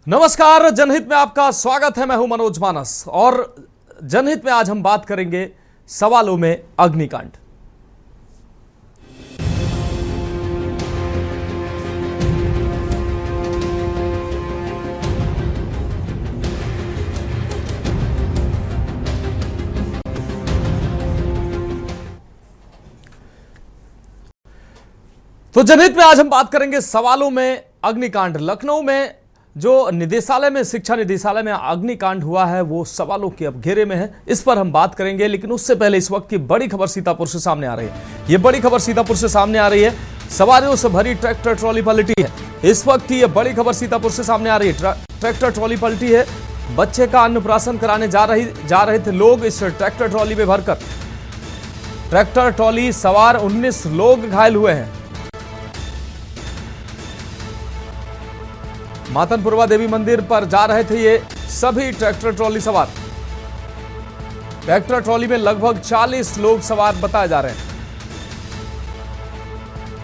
नमस्कार, जनहित में आपका स्वागत है। मैं हूं मनोज मानस और जनहित में आज हम बात करेंगे सवालों में अग्निकांड। तो जनहित में आज हम बात करेंगे सवालों में अग्निकांड। लखनऊ में जो निदेशालय में, शिक्षा निदेशालय में अग्निकांड हुआ है वो सवालों के अब घेरे में है। इस पर हम बात करेंगे, लेकिन उससे पहले इस वक्त की बड़ी खबर सीतापुर से सामने आ रही है। ये बड़ी खबर सीतापुर से सामने आ रही है। सवारियों से भरी ट्रैक्टर ट्रॉली पलटी है। इस वक्त की ये बड़ी खबर सीतापुर से सामने आ रही है। ट्रैक्टर ट्रॉली पलटी है। बच्चे का अन्नप्राशन कराने जा रहे थे लोग इस ट्रैक्टर ट्रॉली में भरकर। ट्रैक्टर ट्रॉली सवार 19 लोग घायल हुए हैं। मातनपुरवा देवी मंदिर पर जा रहे थे ये सभी ट्रैक्टर ट्रॉली सवार। ट्रैक्टर ट्रॉली में लगभग 40 लोग सवार बताए जा रहे हैं।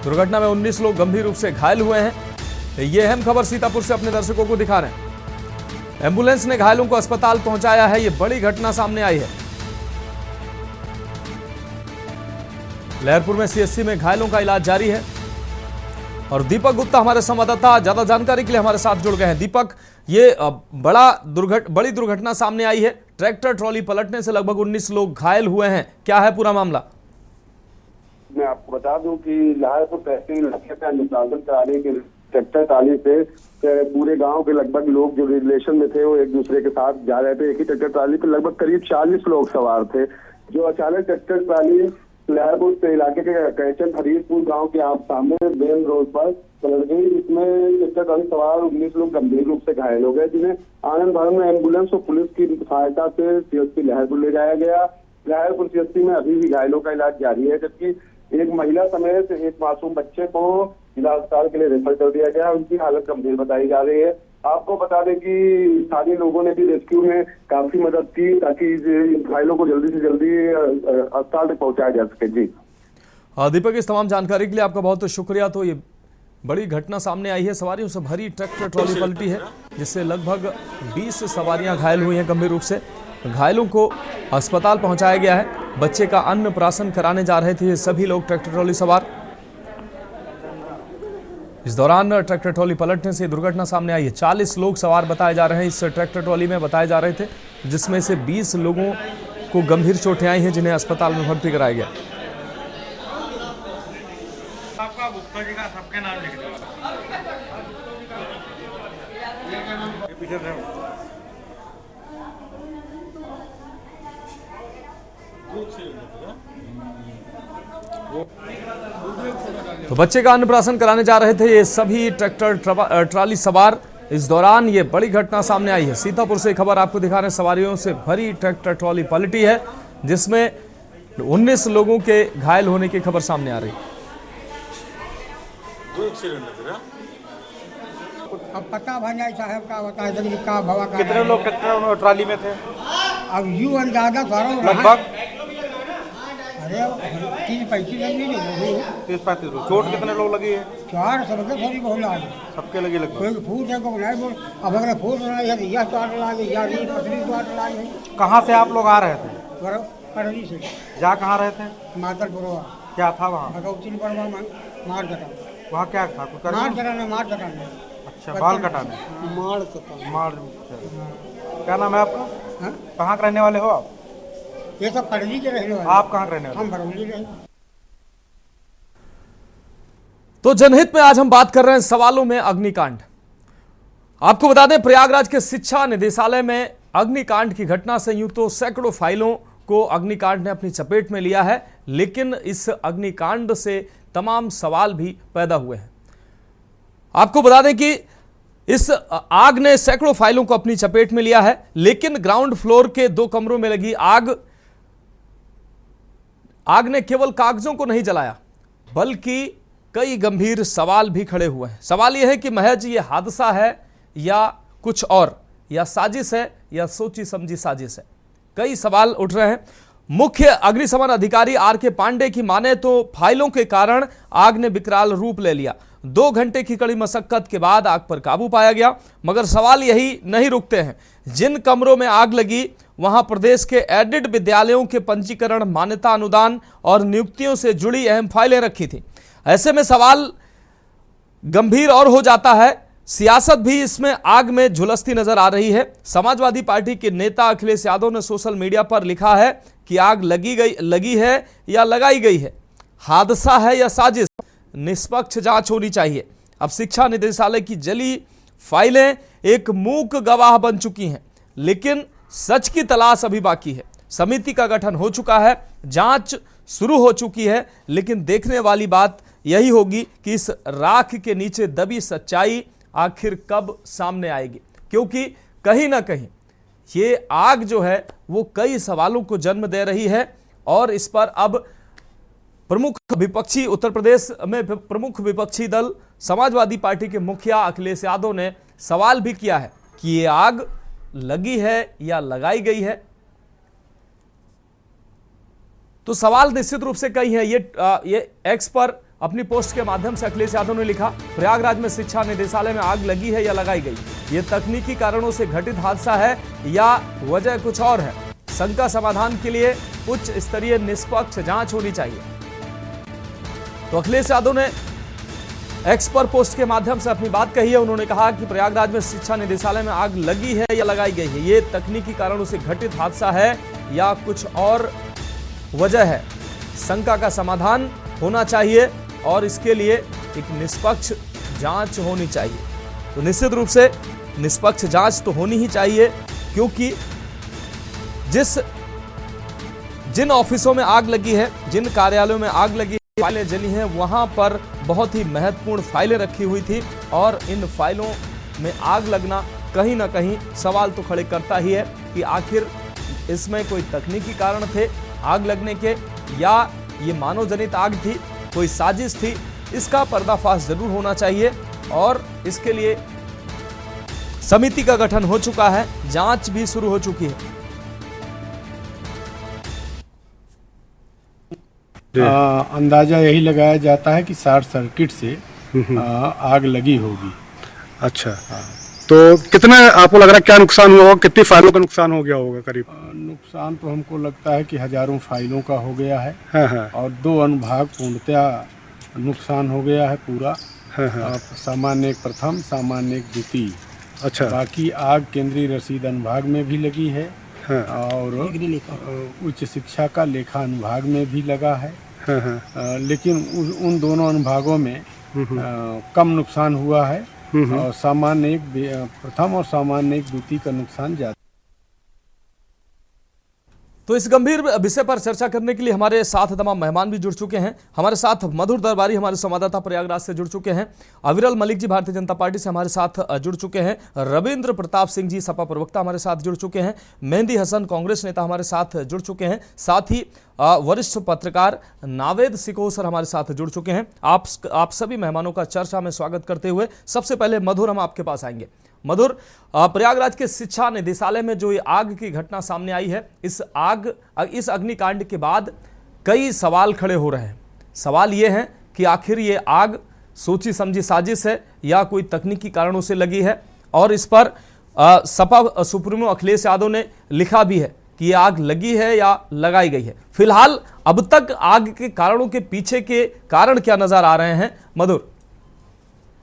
दुर्घटना में 19 लोग गंभीर रूप से घायल हुए हैं। ये अहम खबर सीतापुर से अपने दर्शकों को दिखा रहे हैं। एम्बुलेंस ने घायलों को अस्पताल पहुंचाया है। ये बड़ी घटना सामने आई है। लहरपुर में सीएससी में घायलों का इलाज जारी है। और दीपक गुप्ता हमारे संवाददाता ज्यादा जानकारी के लिए हमारे साथ जुड़ गए हैं। दीपक, ये बड़ी दुर्घटना सामने आई है। ट्रैक्टर ट्रॉली पलटने से लगभग 19 लोग घायल हुए हैं। क्या है पूरा मामला? मैं आपको बता दूं कि लहरपुर तहसील इलाके से अनुशासन कराने के ट्रैक्टर ट्रॉली से पूरे गांव के लगभग लोग जो रिलेशन में थे वो एक दूसरे के साथ जा रहे थे। एक ही ट्रैक्टर ट्रॉली पे लगभग करीब 40 लोग सवार थे। जो अचानक ट्रैक्टर ट्रॉली लहरपुर के इलाके के कैचन हरीशपुर गांव के आप सामने मेन रोड पर पलट गई। इसमें ट्रैक्टर ट्रॉली सवार 19 लोग गंभीर रूप से घायल हो गए, जिन्हें आनंद भवन में एम्बुलेंस और पुलिस की सहायता से सीएससी लहरपुर ले जाया गया। लहरपुर सीएससी में अभी भी घायलों का इलाज जारी है, जबकि एक महिला समेत एक मासूम बच्चे को जिला अस्पताल के लिए रेफर कर दिया गया। उनकी हालत गंभीर बताई जा रही है। आपको बता दें कि स्थानीय लोगों ने भी रेस्क्यू में काफी मदद की ताकि घायलों को जल्दी से जल्दी अस्पताल तक पहुंचाया जा सके। जी दीपक, इस तमाम जानकारी के लिए आपका बहुत शुक्रिया। तो ये बड़ी घटना सामने आई है। सवारियों से भरी ट्रैक्टर ट्रॉली पलटी है, जिससे लगभग 20 सवारियां घायल हुई हैं गंभीर रूप से। घायलों को अस्पताल पहुंचाया गया है। बच्चे का अन्नप्राशन कराने जा रहे थे ये सभी लोग ट्रैक्टर ट्रॉली सवार। इस दौरान ट्रैक्टर ट्रॉली पलटने से दुर्घटना सामने आई है। 40 लोग सवार बताए जा रहे हैं इस ट्रैक्टर ट्रॉली में, बताए जा रहे थे, जिसमें से 20 लोगों को गंभीर चोटें आई हैं, जिन्हें अस्पताल में भर्ती कराया गया। तो बच्चे का अन्नप्राशन कराने जा रहे थे ये सभी ट्रैक्टर ट्रॉली सवार। इस दौरान ये बड़ी घटना सामने आई है। सीतापुर से खबर आपको दिखा रहे हैं। सवारियों से भरी ट्रैक्टर ट्रॉली पलटी है, जिसमें 19 लोगों के घायल होने की खबर सामने आ रही है। अब पता भंजाई साहब का बताया का भवा का कितने लोग ट्रैक्टर ट्रॉली में थे? अब यू अंदाजा करो लगभग 30-35 लोग। चोट कितने लोग लगी है? 4 सबके थोड़ी बहुत लागे, सबके लगी लगभग। कोई फूट है को नहीं बोल। अब अगर फूट नहीं है तो यह चोट लागे या ये पसली चोट लागे। कहाँ से आप लोग आ रहे थे? परली से। जा कहाँ रहे थे? मातरपुरवा। क्या था वहाँ? भगवती परवा मार कटा। वहाँ क्या था? कुछ मार कटाने। अच्छा, बाल कटाने। मार। क्या नाम है आपका? कहाँ के रहने वाले हो आप? ये सब परली के रहने वाले। आप कहाँ के रहने वाले? हम बरौली रहे। तो जनहित में आज हम बात कर रहे हैं सवालों में अग्निकांड। आपको बता दें, प्रयागराज के शिक्षा निदेशालय में अग्निकांड की घटना से यूं तो सैकड़ों फाइलों को अग्निकांड ने अपनी चपेट में लिया है, लेकिन इस अग्निकांड से तमाम सवाल भी पैदा हुए हैं। आपको बता दें कि इस आग ने सैकड़ों फाइलों को अपनी चपेट में लिया है, लेकिन ग्राउंड फ्लोर के 2 कमरों में लगी आग ने केवल कागजों को नहीं जलाया, बल्कि कई गंभीर सवाल भी खड़े हुए हैं। सवाल यह है कि महज ये हादसा है या कुछ और, या साजिश है या सोची समझी साजिश है। कई सवाल उठ रहे हैं। मुख्य अग्निशमन अधिकारी आर के पांडे की माने तो फाइलों के कारण आग ने विकराल रूप ले लिया। 2 घंटे की कड़ी मशक्कत के बाद आग पर काबू पाया गया। मगर सवाल यही नहीं रुकते हैं। जिन कमरों में आग लगी वहां प्रदेश के एडेड विद्यालयों के पंजीकरण, मान्यता, अनुदान और नियुक्तियों से जुड़ी अहम फाइलें रखी थी। ऐसे में सवाल गंभीर और हो जाता है। सियासत भी इसमें आग में झुलसती नजर आ रही है। समाजवादी पार्टी के नेता अखिलेश यादव ने सोशल मीडिया पर लिखा है कि आग लगी है या लगाई गई है, हादसा है या साजिश, निष्पक्ष जांच होनी चाहिए। अब शिक्षा निदेशालय की जली फाइलें एक मूक गवाह बन चुकी हैं, लेकिन सच की तलाश अभी बाकी है। समिति का गठन हो चुका है, जांच शुरू हो चुकी है, लेकिन देखने वाली बात यही होगी कि इस राख के नीचे दबी सच्चाई आखिर कब सामने आएगी, क्योंकि कहीं ना कहीं ये आग जो है वो कई सवालों को जन्म दे रही है। और इस पर अब प्रमुख विपक्षी उत्तर प्रदेश में प्रमुख विपक्षी दल समाजवादी पार्टी के मुखिया अखिलेश यादव ने सवाल भी किया है कि ये आग लगी है या लगाई गई है। तो सवाल निश्चित रूप से कई है। ये एक्स पर अपनी पोस्ट के माध्यम से अखिलेश यादव ने लिखा, प्रयागराज में शिक्षा निदेशालय में आग लगी है या लगाई गई, ये तकनीकी कारणों से घटित हादसा है या वजह कुछ और है। शंका समाधान के लिए उच्च स्तरीय निष्पक्ष जांच होनी चाहिए। तो अखिलेश यादव ने एक्स पर पोस्ट के माध्यम से अपनी बात कही है। उन्होंने कहा कि प्रयागराज में शिक्षा निदेशालय में आग लगी है या लगाई गई है, ये तकनीकी कारणों से घटित हादसा है या कुछ और वजह है। शंका का समाधान होना चाहिए और इसके लिए एक निष्पक्ष जांच होनी चाहिए। तो निश्चित रूप से निष्पक्ष जांच तो होनी ही चाहिए, क्योंकि जिन ऑफिसों में आग लगी है, जिन कार्यालयों में आग लगी, फाइलें जली हैं, वहां पर बहुत ही महत्वपूर्ण फाइलें रखी हुई थी और इन फाइलों में आग लगना कहीं ना कहीं सवाल तो खड़े करता ही है कि आखिर इसमें कोई तकनीकी कारण थे आग लगने के या ये मानव जनित आग थी, कोई साजिश थी। इसका पर्दाफाश जरूर होना चाहिए और इसके लिए समिति का गठन हो चुका है, जांच भी शुरू हो चुकी है। अंदाजा यही लगाया जाता है कि शॉर्ट सर्किट से आग लगी होगी। अच्छा, तो कितना आपको लग रहा है, क्या नुकसान हुआ होगा, कितनी फाइलों का नुकसान हो गया होगा करीब? नुकसान तो हमको लगता है कि हजारों फाइलों का हो गया है। हाँ। और 2 अनुभाग पूर्णतया नुकसान हो गया है पूरा। हाँ। सामान्य एक प्रथम, सामान्य एक द्वितीय। अच्छा। बाकी आग केंद्रीय रसीद अनुभाग में भी लगी है। हाँ। और उच्च शिक्षा का लेखा अनुभाग में भी लगा है। हाँ। लेकिन उन दोनों अनुभागों में कम नुकसान हुआ है और सामान्य एक प्रथम और सामान्य एक द्वितीय का नुकसान ज्यादा। तो इस गंभीर विषय पर चर्चा करने के लिए हमारे साथ तमाम मेहमान भी जुड़ चुके हैं। हमारे साथ मधुर दरबारी हमारे संवाददाता प्रयागराज से जुड़ चुके हैं, अविरल मलिक जी भारतीय जनता पार्टी से हमारे साथ जुड़ चुके हैं, रविंद्र प्रताप सिंह जी सपा प्रवक्ता हमारे साथ जुड़ चुके हैं, मेहंदी हसन कांग्रेस नेता हमारे साथ जुड़ चुके हैं, साथ ही वरिष्ठ पत्रकार नावेद सिकोह सर हमारे साथ जुड़ चुके हैं। आप सभी मेहमानों का चर्चा में स्वागत करते हुए सबसे पहले मधुर, हम आपके पास आएंगे। मधुर, प्रयागराज के शिक्षा निदेशालय में जो ये आग की घटना सामने आई है, इस अग्निकांड के बाद कई सवाल खड़े हो रहे हैं। सवाल ये हैं कि आखिर ये आग सोची समझी साजिश है या कोई तकनीकी कारणों से लगी है, और इस पर सपा सुप्रीमो अखिलेश यादव ने लिखा भी है कि ये आग लगी है या लगाई गई है। फिलहाल अब तक आग के कारणों के पीछे के कारण क्या नजर आ रहे हैं मधुर?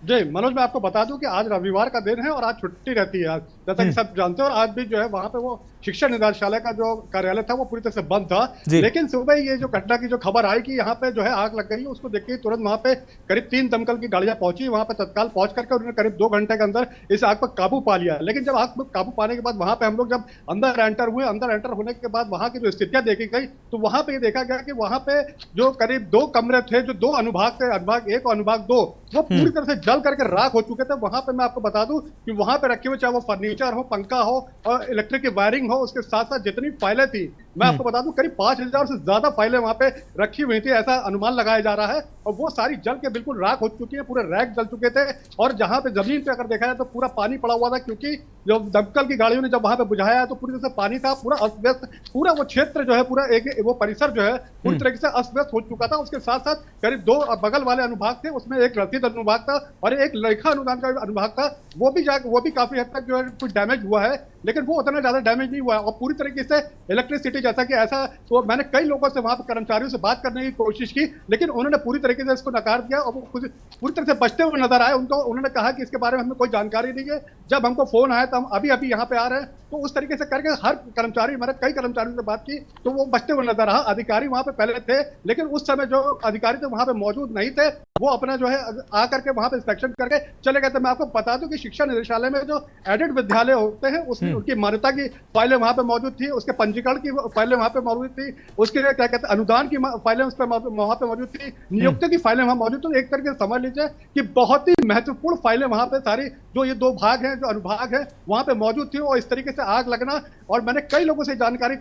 जी मनोज, मैं आपको बता दूं कि आज रविवार का दिन है और आज छुट्टी रहती है आज, जैसा कि सब जानते हैं। और आज भी जो है वहां पे वो शिक्षा निदेशालय का जो कार्यालय था वो पूरी तरह से बंद था। लेकिन सुबह ये जो घटना की जो खबर आई कि यहाँ पे जो है आग लग गई है, उसको देख के तुरंत वहां पे करीब 3 दमकल की गाड़ियां पहुंची। वहां पे तत्काल पहुंच करके उन्होंने करीब 2 घंटे के अंदर इस आग पर काबू पा लिया। लेकिन जब आग पर काबू पाने के बाद वहां पे हम लोग जब अंदर एंटर होने के बाद वहां की जो स्थितियां देखी गई, तो वहां पे ये देखा गया कि वहां पे जो करीब 2 कमरे थे, जो 2 अनुभाग थे, अनुभाग 1 और अनुभाग 2, वो पूरी तरह से जल करके राख हो चुके थे। वहां पे मैं आपको बता दूं कि वहां पे रखे हुए चाहे वो फर्नीचर हो, पंखा हो और इलेक्ट्रिक की वायरिंग हो, उसके साथ साथ जितनी फाइलें थी मैं आपको बता दूं करीब 5000 से ज्यादा फाइलें वहां पे रखी हुई थी, ऐसा अनुमान लगाया जा रहा है। और वो सारी जल के बिल्कुल राख हो चुकी है, पूरे रैक जल चुके थे। और जहां पे जमीन पे अगर देखा जाए तो पूरा पानी पड़ा हुआ था, क्योंकि जब दमकल की गाड़ियों ने जब वहां पे बुझाया तो पूरी तरह से पानी था, पूरा अस्त व्यस्त, पूरा वो क्षेत्र जो है, पूरा एक वो परिसर जो है पूरी तरीके से अस्त व्यस्त हो चुका था। उसके साथ साथ करीब 2 बगल वाले अनुभाग थे, उसमें एक रसीद अनुभाग था और एक लेखा अनुदान का अनुभाग था। वो भी काफी हद तक जो है कुछ डैमेज हुआ है, लेकिन वो उतना ज्यादा डैमेज नहीं हुआ है। और पूरी तरीके से इलेक्ट्रिसिटी, जैसा कि ऐसा तो मैंने कई लोगों से वहां पर कर्मचारियों से बात करने की कोशिश की, लेकिन उन्होंने पूरी तरीके से इसको नकार दिया और वो पूरी तरह से बचते हुए नजर आए। उन्होंने कहा कि इसके बारे में हमें कोई जानकारी नहीं है। जब हमको फोन आया तो हम अभी यहाँ पे आ रहे हैं, तो उस तरीके से करके हर कर्मचारी, मैंने कई कर्मचारियों से बात की तो वो बचते हुए नजर रहा। अधिकारी वहां पे पहले थे, लेकिन उस समय जो अधिकारी थे वहां पे मौजूद नहीं थे, वो अपना जो है आकर के वहां पे इंस्पेक्शन करके चले गए थे। मैं आपको बता दूं कि शिक्षा निदेशालय में जो एडेड विद्यालय होते हैं उसमें उनकी मान्यता की फाइलें वहां पे मौजूद थी, उसके पंजीकरण की फाइलें वहां पे मौजूद थी, उसके क्या कहते हैं अनुदान की फाइलें उस पर वहां पे मौजूद थी, नियुक्ति की फाइलें वहां मौजूद थी। एक तरीके से समझ लीजिए कि बहुत ही महत्वपूर्ण फाइलें वहां पे सारी जो ये 2 भाग हैं, जो अनुभाग है, वहां पे मौजूद थी। और इस तरीके से आग लगना, और मैंने कई लोगों से जानकारी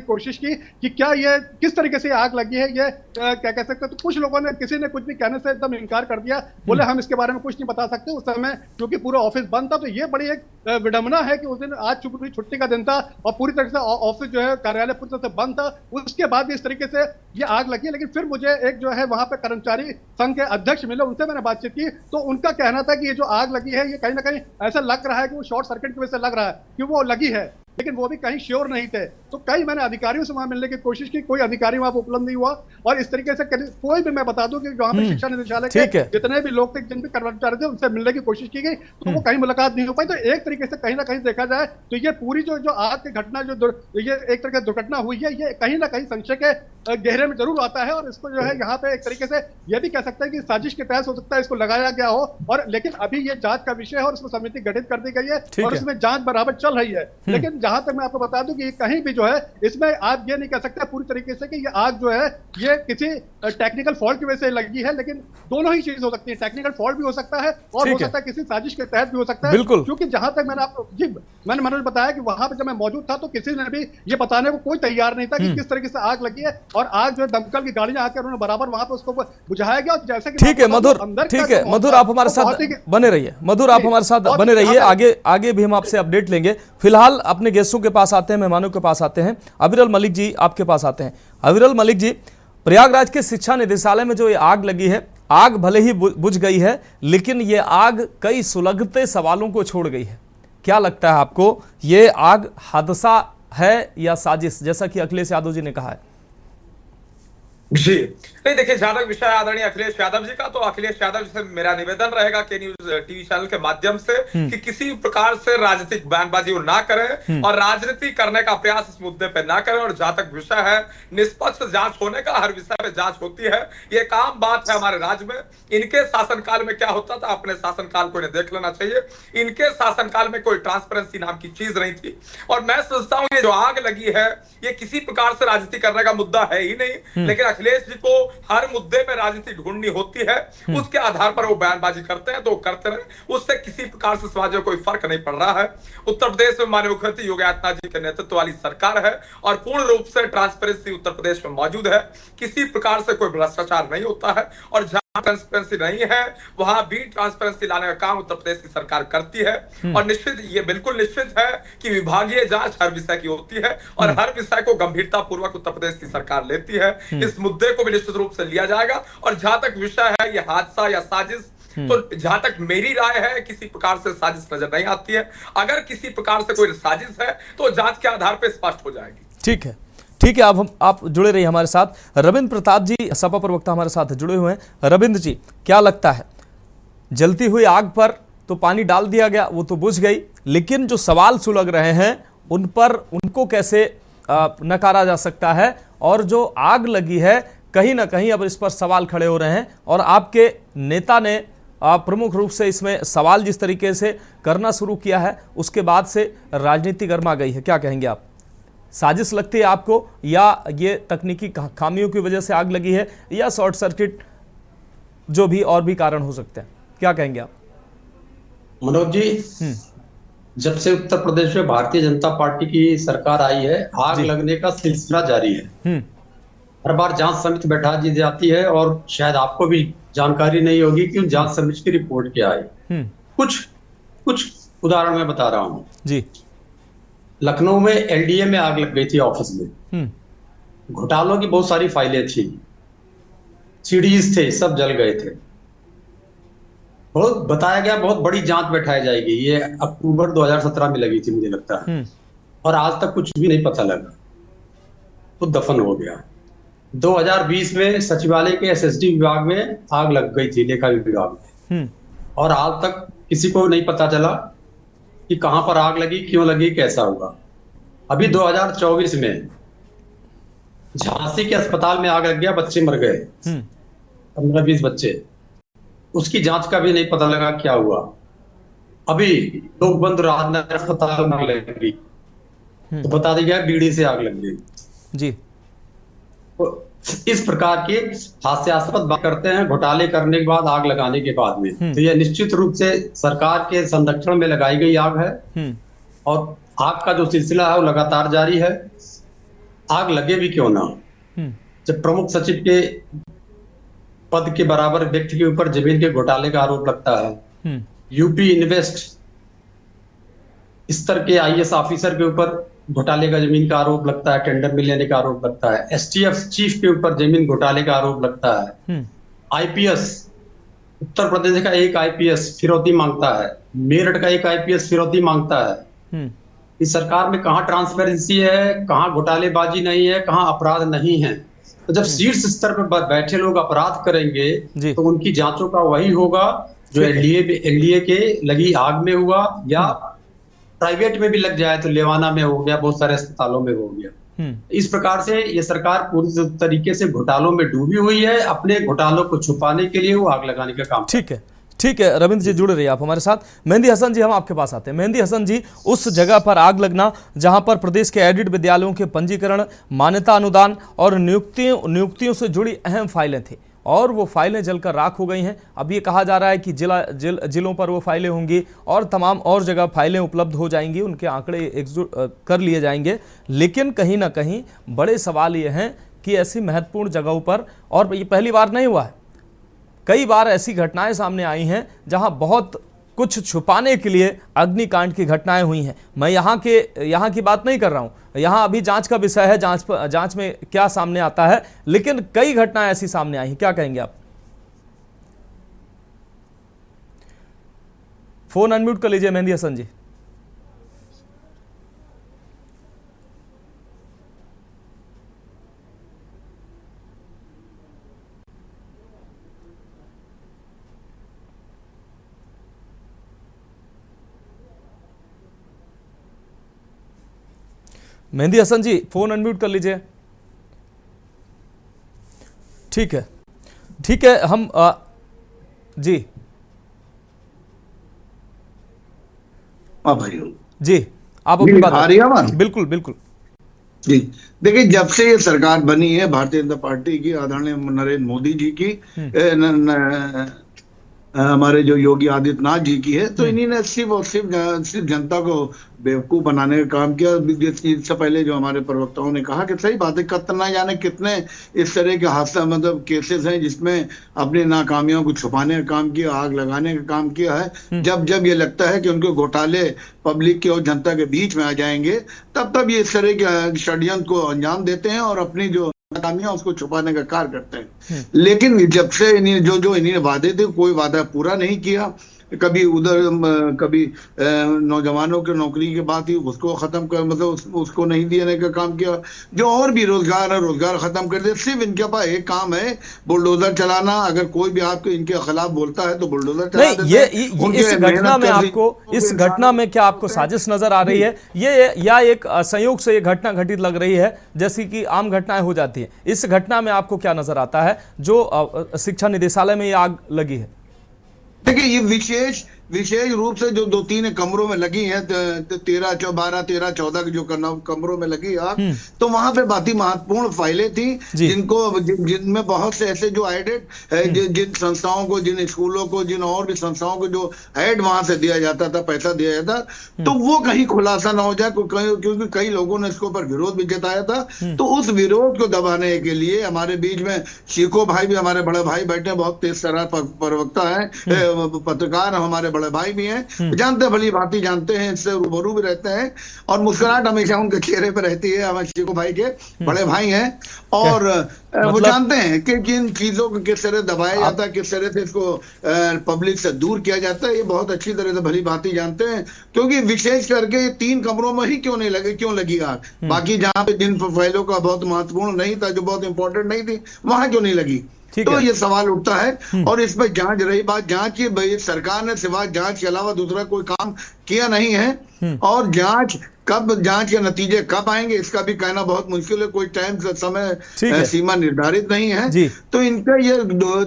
कोशिश की कि क्या ये किस तरीके से आग लगी है, ये क्या कह सकते हैं। तो कुछ लोगों ने, किसी ने कुछ भी कहने से एकदम इनकार कर दिया, बोले हम इसके बारे में कुछ नहीं बता सकते। उस समय क्योंकि पूरा ऑफिस बंद था, तो ये बड़ी एक विडंबना है कि उस दिन आज छुट्टी का दिन था और पूरी तरह से ऑफिस जो है, कार्यालय पूरी तरह से बंद था। उसके बाद भी इस तरीके से ये आग लगी। लेकिन फिर मुझे एक जो है वहां पे कर्मचारी संघ के अध्यक्ष मिले, उनसे मैंने बातचीत की, तो उनका कहना था कि ये जो आग लगी है ये कहीं ना कहीं ऐसा लग रहा है कि वो शॉर्ट सर्किट की वजह से लग रहा है कि वो लगी है, लेकिन वो भी कहीं श्योर नहीं थे। तो कई मैंने अधिकारियों से वहां मिलने की कोशिश की, कोई अधिकारी वहां पर उपलब्ध नहीं हुआ। और इस तरीके से कोई भी, मैं बता दूं कि वहां पे शिक्षा निदेशालय के जितने भी लोग थे, जिन भी कर्मचारी थे, उनसे मिलने की कोशिश की गई, तो वो कहीं मुलाकात नहीं हो पाई। तो एक तरीके से कहीं ना कहीं देखा जाए तो ये पूरी जो आग की घटना, जो ये एक तरह की दुर्घटना हुई है, ये कहीं ना कहीं संशय के गहरे में जरूर आता है। और इसको जो है यहाँ पे एक तरीके से ये भी कह सकते हैं कि साजिश के तहत हो सकता है इसको लगाया गया हो। और लेकिन अभी ये जांच का विषय है और उसको समिति गठित कर दी गई है और उसमें जांच बराबर चल रही है। लेकिन जहां तक मैं आपको बता दूं कि कहीं भी जो है इसमें आप ये नहीं कह सकते पूरी तरीके से कि ये आग जो है ये किसी टेक्निकल फॉल्ट की वजह से लगी है, लेकिन दोनों ही चीज हो सकती है। टेक्निकल फॉल्ट भी हो सकता है और हो सकता है किसी साजिश के तहत भी हो सकता है। क्योंकि जहां तक मैंने मनोज बताया कि वहां पर जब मैं मौजूद था तो किसी ने भी ये बताने को कोई तैयार नहीं था कि किस तरीके से आग लगी है। और आग जो है दमकल की गाड़ियां आकर उन्होंने बराबर वहां पर उसको बुझाया गया। जैसे कि ठीक है मधुर, ठीक है मधुर, आप हमारे साथ बने रहिए। मधुर, आप हमारे साथ बने रहिए, आगे भी हम आपसे अपडेट लेंगे। फिलहाल अपने गेस्टों के पास आते हैं, मेहमानों के पास आते हैं। अविरल मलिक जी आपके पास आते हैं। अविरल मलिक जी, प्रयागराज के शिक्षा निदेशालय में जो ये आग लगी है, आग भले ही बुझ गई है, लेकिन ये आग कई सुलगते सवालों को छोड़ गई है। क्या लगता है आपको, ये आग हादसा है या साजिश, जैसा कि अखिलेश यादव जी ने कहा है? जी नहीं, देखिए जहां तक विषय आदरणीय अखिलेश यादव जी का, तो अखिलेश यादव जी से मेरा निवेदन रहेगा के न्यूज टीवी चैनल के माध्यम से कि किसी प्रकार से राजनीतिक बयानबाजी ना करें और राजनीति करने का प्रयास इस मुद्दे पे ना करें। और जहां तक विषय है निष्पक्ष जांच होने का, हर विषय पे जांच होती है, ये काम बात है हमारे राज्य में। इनके शासनकाल में क्या होता था, अपने शासनकाल को इन्हें देख लेना चाहिए। इनके शासनकाल में कोई ट्रांसपेरेंसी नाम की चीज नहीं थी। और मैं सोचता हूँ ये जो आग लगी है ये किसी प्रकार से राजनीति करने का मुद्दा है ही नहीं, लेकिन अखिलेश जी को हर मुद्दे में राजनीति ढूंढनी होती है, उसके आधार पर वो बयानबाजी करते हैं, तो करते रहे, उससे किसी प्रकार से समाज में कोई फर्क नहीं पड़ रहा है। उत्तर प्रदेश में माननीय मुख्यमंत्री योगी आदित्यनाथ जी के नेतृत्व वाली सरकार है और पूर्ण रूप से ट्रांसपेरेंसी उत्तर प्रदेश में मौजूद है। किसी प्रकार से कोई भ्रष्टाचार नहीं होता है और जहां ट्रांसपेरेंसी नहीं है वहां भी ट्रांसपेरेंसी लाने का काम उत्तर प्रदेश की सरकार करती है। और निश्चित, ये बिल्कुल निश्चित है कि विभागीय जांच हर विषय की होती है और हर विषय को गंभीरता पूर्वक उत्तर प्रदेश की सरकार लेती है। इस मुद्दे को भी निश्चित रूप से लिया जाएगा। और जहां तक विषय है ये हादसा या साजिश, तो जहां तक मेरी राय है किसी प्रकार से साजिश नजर नहीं आती है। अगर किसी प्रकार से कोई साजिश है तो जांच के आधार पर स्पष्ट हो जाएगी। ठीक है, ठीक है। अब आप जुड़े रहिए हमारे साथ। रविंद्र प्रताप जी सपा प्रवक्ता हमारे साथ जुड़े हुए हैं। रविंद्र जी, क्या लगता है, जलती हुई आग पर तो पानी डाल दिया गया, वो तो बुझ गई, लेकिन जो सवाल सुलग रहे हैं उन पर, उनको कैसे नकारा जा सकता है? और जो आग लगी है कहीं ना कहीं अब इस पर सवाल खड़े हो रहे हैं और आपके नेता ने प्रमुख रूप से इसमें सवाल जिस तरीके से करना शुरू किया है उसके बाद से राजनीति गर्मा गई है। क्या कहेंगे आप? साजिश लगती है आपको या ये तकनीकी खामियों की वजह से आग लगी है या शॉर्ट सर्किट, जो भी और भी कारण हो सकते हैं? क्या कहेंगे आप? मनोज जी, जब से उत्तर प्रदेश में भारतीय जनता पार्टी की सरकार आई है, आग लगने का सिलसिला जारी है। हर बार जांच समिति बैठा दी जाती है और शायद आपको भी जानकारी नहीं होगी कि उन जांच समिति की रिपोर्ट क्या आई। कुछ उदाहरण मैं बता रहा हूं जी। लखनऊ में एलडीए में आग लग गई थी ऑफिस में। घोटालों की बहुत सारी फाइलें थी, सीडीज थे, सब जल गए थे। बहुत बताया गया बहुत बड़ी जांच बैठाई जाएगी, ये अक्टूबर 2017 में लगी थी मुझे लगता है, और आज तक कुछ भी नहीं पता लगा, तो दफन हो गया। 2020 में सचिवालय के एसएसडी विभाग में आग लग गई थी, लेखा विभाग में, और आज तक किसी को नहीं पता चला कि कहां पर आग लगी, क्यों लगी, कैसा हुआ। अभी 2024 में झांसी के अस्पताल में आग लग गया, बच्चे मर गए, 15-20 बच्चे, उसकी जांच का भी नहीं पता लगा क्या हुआ। अभी लोग बंद राजनगर अस्पताल में आग लगी तो बता दिया गया बीड़ी से आग लग गई जी। तो इस प्रकार की हास्यास्पद बात करते हैं घोटाले करने के बाद, आग लगाने के बाद में। तो यह निश्चित रूप से सरकार के संरक्षण में लगाई गई आग है, और आग का जो सिलसिला है वो लगातार जारी है। आग लगे भी क्यों ना, जब प्रमुख सचिव के पद के बराबर व्यक्ति के ऊपर जमीन के घोटाले का आरोप लगता है, यूपी इन्वेस्ट स्तर के आईएएस ऑफिसर के ऊपर घोटाले का जमीन का आरोप लगता है, टेंडर में लेने का आरोप लगता है, एसटीएफ चीफ के ऊपर जमीन घोटाले का आरोप लगता है, आईपीएस उत्तर प्रदेश का एक आईपीएस फिरौती मांगता है, मेरठ का एक आईपीएस फिरौती मांगता है। इस सरकार में कहाँ ट्रांसपेरेंसी है, कहाँ घोटालेबाजी नहीं है, कहाँ अपराध नहीं है। तो जब शीर्ष स्तर पर बैठे लोग अपराध करेंगे तो उनकी जांचों का वही होगा जो एलडीए के लगी आग में हुआ, या प्राइवेट में भी लग जाए तो लेवाना में हो गया, बहुत सारे अस्पतालों में हो गया। इस प्रकार से ये सरकार पूरी तरीके से घोटालों में डूबी हुई है, अपने घोटालों को छुपाने के लिए वो आग लगाने का काम। ठीक है रविंद्र जी, जुड़े रहिए आप हमारे साथ। मेहंदी हसन जी, हम आपके पास आते हैं। मेहंदी हसन जी, उस जगह पर आग लगना जहां पर प्रदेश के एडिड विद्यालयों के पंजीकरण, मान्यता अनुदान और नियुक्तियों से जुड़ी अहम फाइलें थी, और वो फाइलें जलकर राख हो गई हैं। अब ये कहा जा रहा है कि जिलों पर वो फाइलें होंगी और तमाम और जगह फाइलें उपलब्ध हो जाएंगी, उनके आंकड़े एकजुट कर लिए जाएंगे। लेकिन कहीं ना कहीं बड़े सवाल ये हैं कि ऐसी महत्वपूर्ण जगहों पर, और ये पहली बार नहीं हुआ है, कई बार ऐसी घटनाएं सामने आई हैं जहां बहुत कुछ छुपाने के लिए अग्निकांड की घटनाएं हुई हैं। मैं यहाँ की बात नहीं कर रहा हूं, यहाँ अभी जांच का विषय है, जांच में क्या सामने आता है, लेकिन कई घटनाएं ऐसी सामने आई हैं। क्या कहेंगे आप? फोन अनम्यूट कर लीजिए मेहंदी हसन जी। मेहंदी हसन जी, फोन अनम्यूट कर लीजिए। ठीक है, हम जी भाई जी, आप अपनी बात आ रही है? बिल्कुल जी। देखिए, जब से ये सरकार बनी है भारतीय जनता पार्टी की, आदरणीय नरेंद्र मोदी जी की, हमारे जो योगी आदित्यनाथ जी की है, तो इन्हीं ने सिर्फ और सिर्फ जनता को बेवकूफ बनाने का काम किया। इससे पहले जो हमारे प्रवक्ताओं ने कहा कि सही बात है, कितना जाने कितने इस तरह के हादसा मतलब केसेस हैं जिसमें अपनी नाकामियों को छुपाने का काम किया, आग लगाने का काम किया है। जब ये लगता है कि उनके घोटाले पब्लिक के और जनता के बीच में आ जाएंगे, तब ये इस तरह के षड्यंत्र को अंजाम देते हैं और अपनी जो नाकामियां उसको छुपाने का कार्य करते हैं। लेकिन जब से इन्हें वादे थे, कोई वादा पूरा नहीं किया। कभी नौजवानों की नौकरी के बाद ही उसको खत्म कर, मतलब उसको नहीं देने का काम किया। जो और भी रोजगार खत्म कर दिया। सिर्फ इनके पास एक काम है, बुलडोजर चलाना। अगर कोई भी आपको इनके खिलाफ बोलता है तो बुलडोजर चला देते हैं। इस घटना में क्या आपको साजिश नजर आ रही है, ये या एक संयोग से ये घटना घटित लग रही है, जैसी कि आम घटनाएं हो जाती है? इस घटना में आपको क्या नजर आता है जो शिक्षा निदेशालय में ये आग लगी है? देखिए, ये विशेष विशेष रूप से जो 2-3 कमरों में लगी है, 13, 12, 13, 14 जो कमरों में लगी आग, तो वहां पे बाकी महत्वपूर्ण फाइलें थी जिनमें बहुत से ऐसे जो एडेड जिन संस्थाओं को, जिन स्कूलों को, जिन और भी संस्थाओं को जो एड वहां से दिया जाता था, पैसा दिया जाता, तो वो कहीं खुलासा ना हो जाए, क्योंकि कई लोगों ने इसके ऊपर विरोध भी जताया था। तो उस विरोध को दबाने के लिए हमारे बीच में शिको भाई भी, हमारे बड़े भाई बैठे, बहुत तेज तर्रार प्रवक्ता है, पत्रकार हमारे बड़े भाई भी हैं, जानते भली भांति जानते हैं, इससे रूबरू भी रहते हैं, और मुस्कुराहट हमेशा उनके चेहरे पर रहती है। हमारे शिको भाई के बड़े भाई हैं, और वो जानते हैं कि किन चीजों को किस तरह दबाया जाता है, किस तरह से इसको पब्लिक से दूर किया जाता है, ये बहुत अच्छी तरह से भली भांति जानते हैं। क्योंकि विशेष करके 3 कमरों में ही क्यों लगी आग, बाकी जहां पे जिन फाइलों का बहुत महत्वपूर्ण नहीं था, जो बहुत इंपॉर्टेंट नहीं थी, वहां क्यों नहीं लगी? तो ये सवाल उठता है, और इस पर जांच, रही बात जांच की, भाई सरकार ने सिवाय जांच के अलावा दूसरा कोई काम किया नहीं है, और जांच के नतीजे कब आएंगे इसका भी कहना बहुत मुश्किल है, कोई टाइम समय सीमा निर्धारित नहीं है। तो इनका ये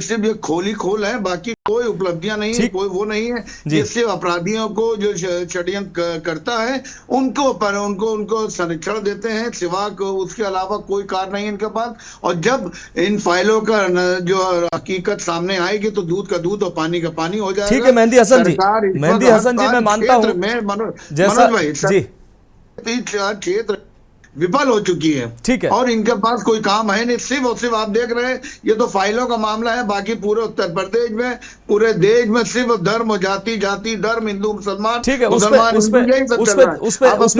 सिर्फ ये खोल है, बाकी कोई उपलब्धियां नहीं है, कोई वो नहीं है जिससे अपराधियों को जो षड्यंत्र करता है उनको संरक्षण देते हैं, सिवा उसके अलावा कोई कार्य नहीं इनके पास। और जब इन फाइलों का जो हकीकत सामने आएगी तो दूध का दूध और पानी का पानी हो जाएगा। ठीक है मेहंदी हसन जी, मैं मानता हूँ जैसा जी क्षेत्र विफल हो चुकी है, ठीक है, और इनके पास कोई काम है नहीं, सिर्फ और सिर्फ आप देख रहे हैं ये तो फाइलों का मामला है, बाकी पूरे उत्तर प्रदेश में, पूरे देश में सिर्फ धर्म, जाति धर्म, हिंदू मुसलमान, ठीक है, उस पे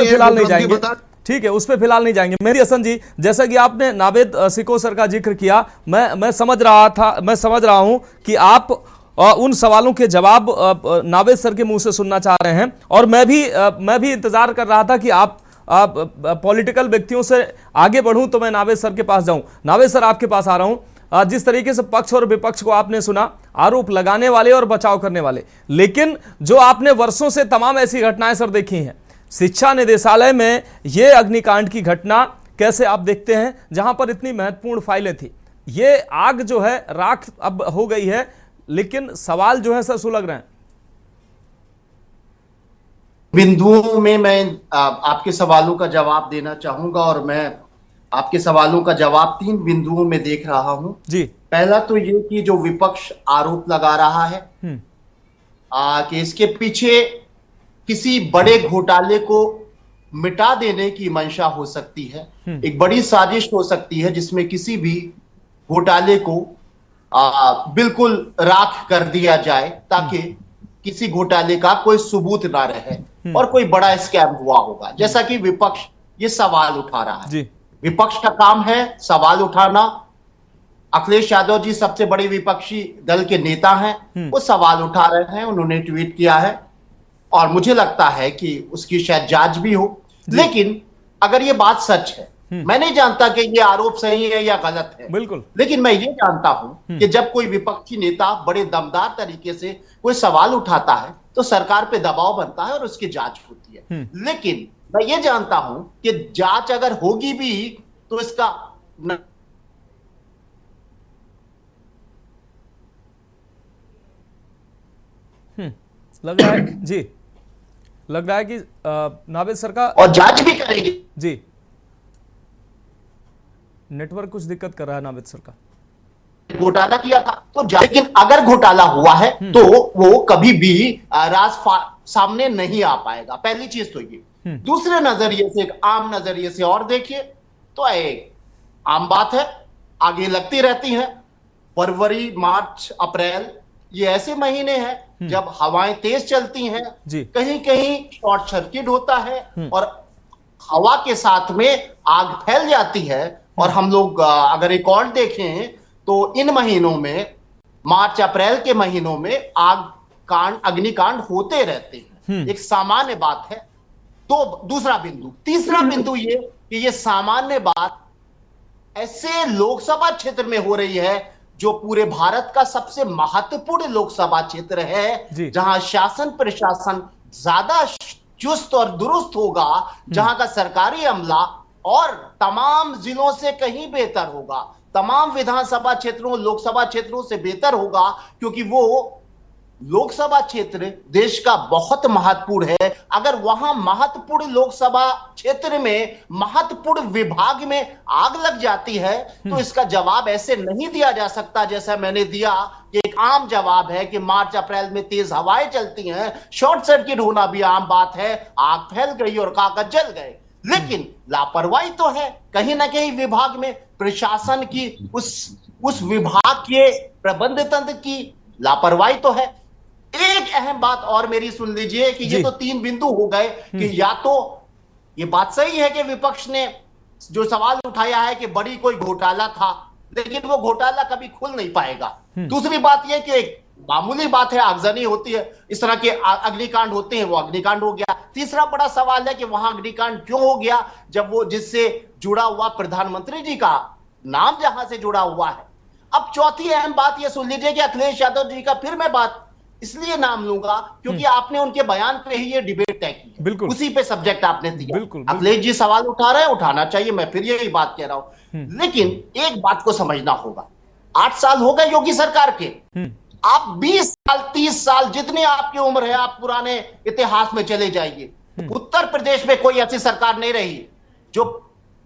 फिलहाल नहीं जाएंगे, ठीक है, उस पे फिलहाल नहीं जाएंगे। मेहंदी हसन जी, जैसा कि आपने नावेद सिको सर का जिक्र किया, मैं समझ रहा हूं कि आप उन सवालों के जवाब नावेद सर के मुंह से सुनना चाह रहे हैं, और मैं भी इंतजार कर रहा था कि आप पॉलिटिकल व्यक्तियों से आगे बढ़ूं तो मैं नावेद सर के पास जाऊं। नावेद सर, आपके पास आ रहा हूं। जिस तरीके से पक्ष और विपक्ष को आपने सुना, आरोप लगाने वाले और बचाव करने वाले, लेकिन जो आपने वर्षों से तमाम ऐसी घटनाएं सर देखी हैं, शिक्षा निदेशालय में ये अग्निकांड की घटना कैसे आप देखते हैं, जहां पर इतनी महत्वपूर्ण फाइलें थी? ये आग जो है राख अब हो गई है, लेकिन सवाल जो है सर सुलग रहे हैं। बिंदुओं में मैं आपके सवालों का जवाब देना चाहूंगा, और मैं आपके सवालों का जवाब 3 बिंदुओं में देख रहा हूं जी। पहला तो ये कि जो विपक्ष आरोप लगा रहा है कि इसके पीछे किसी बड़े घोटाले को मिटा देने की मंशा हो सकती है, एक बड़ी साजिश हो सकती है जिसमें किसी भी घोटाले को बिल्कुल राख कर दिया जाए ताकि किसी घोटाले का कोई सबूत ना रहे और कोई बड़ा स्कैम हुआ होगा, जैसा कि विपक्ष ये सवाल उठा रहा है। विपक्ष का काम है सवाल उठाना। अखिलेश यादव जी सबसे बड़े विपक्षी दल के नेता हैं, वो सवाल उठा रहे हैं, उन्होंने ट्वीट किया है और मुझे लगता है कि उसकी शायद जांच भी हो। लेकिन अगर ये बात सच है, मैं नहीं जानता कि ये आरोप सही है या गलत है, बिल्कुल, लेकिन मैं ये जानता हूं कि जब कोई विपक्षी नेता बड़े दमदार तरीके से कोई सवाल उठाता है तो सरकार पे दबाव बनता है और उसकी जांच होती है। लेकिन मैं ये जानता हूं कि जांच अगर होगी भी तो इसका लग रहा है जी, लग रहा है कि नावेद सर का और जांच भी करेगी जी। नेटवर्क कुछ दिक्कत कर रहा है नावेद सर का। घोटाला किया था तो लेकिन अगर घोटाला हुआ है तो वो कभी भी राज सामने नहीं आ पाएगा, पहली चीज तो ये। दूसरे नजरिए से, एक आम नजरिए से और देखिए तो एक आम बात है, आगे लगती रहती है। फरवरी, मार्च, अप्रैल ये ऐसे महीने हैं जब हवाएं तेज चलती हैं, कहीं कहीं शॉर्ट सर्किट होता है और हवा के साथ में आग फैल जाती है। और हम लोग अगर रिकॉर्ड देखें तो इन महीनों में, मार्च अप्रैल के महीनों में अग्निकांड होते रहते हैं, एक सामान्य बात है। तो दूसरा बिंदु, तीसरा बिंदु ये कि ये सामान्य बात ऐसे लोकसभा क्षेत्र में हो रही है जो पूरे भारत का सबसे महत्वपूर्ण लोकसभा क्षेत्र है, जहां शासन प्रशासन ज्यादा चुस्त और दुरुस्त होगा, जहां का सरकारी अमला और तमाम जिलों से कहीं बेहतर होगा, तमाम विधानसभा क्षेत्रों, लोकसभा क्षेत्रों से बेहतर होगा, क्योंकि वो लोकसभा क्षेत्र देश का बहुत महत्वपूर्ण है। अगर वहां महत्वपूर्ण लोकसभा क्षेत्र में महत्वपूर्ण विभाग में आग लग जाती है तो इसका जवाब ऐसे नहीं दिया जा सकता जैसा मैंने दिया कि एक आम जवाब है कि मार्च अप्रैल में तेज हवाएं चलती हैं, शॉर्ट सर्किट होना भी आम बात है, आग फैल गई और कागज जल गए। लेकिन लापरवाही तो है कहीं ना कहीं विभाग में, प्रशासन की उस विभाग के प्रबंध तंत्र की लापरवाही तो है। एक अहम बात और मेरी सुन लीजिए कि ये तो 3 बिंदु हो गए कि या तो ये बात सही है कि विपक्ष ने जो सवाल उठाया है कि बड़ी कोई घोटाला था, लेकिन वो घोटाला कभी खुल नहीं पाएगा। दूसरी बात यह कि एक मामूली बात है, आगजनी होती है, इस तरह के अग्निकांड होते हैं, वो अग्निकांड हो गया। तीसरा बड़ा सवाल है कि वहां अग्निकांड क्यों हो गया जब वो जिससे जुड़ा हुआ प्रधानमंत्री जी का नाम जहां से जुड़ा हुआ है। अब चौथी अहम बात ये सुन लीजिए कि अखिलेश यादव जी का फिर मैं बात इसलिए नाम लूंगा क्योंकि आपने उनके बयान पे ही ये डिबेट तय की, बिल्कुल उसी पे सब्जेक्ट आपने दिया। बिल्कुल अखिलेश जी सवाल उठा रहे हैं, उठाना चाहिए, मैं फिर यही बात कह रहा हूं। लेकिन एक बात को समझना होगा, 8 साल हो गए योगी सरकार के, आप 20 साल 30 साल जितनी आपकी उम्र है आप पुराने इतिहास में चले जाइए, उत्तर प्रदेश में कोई ऐसी सरकार नहीं रही जो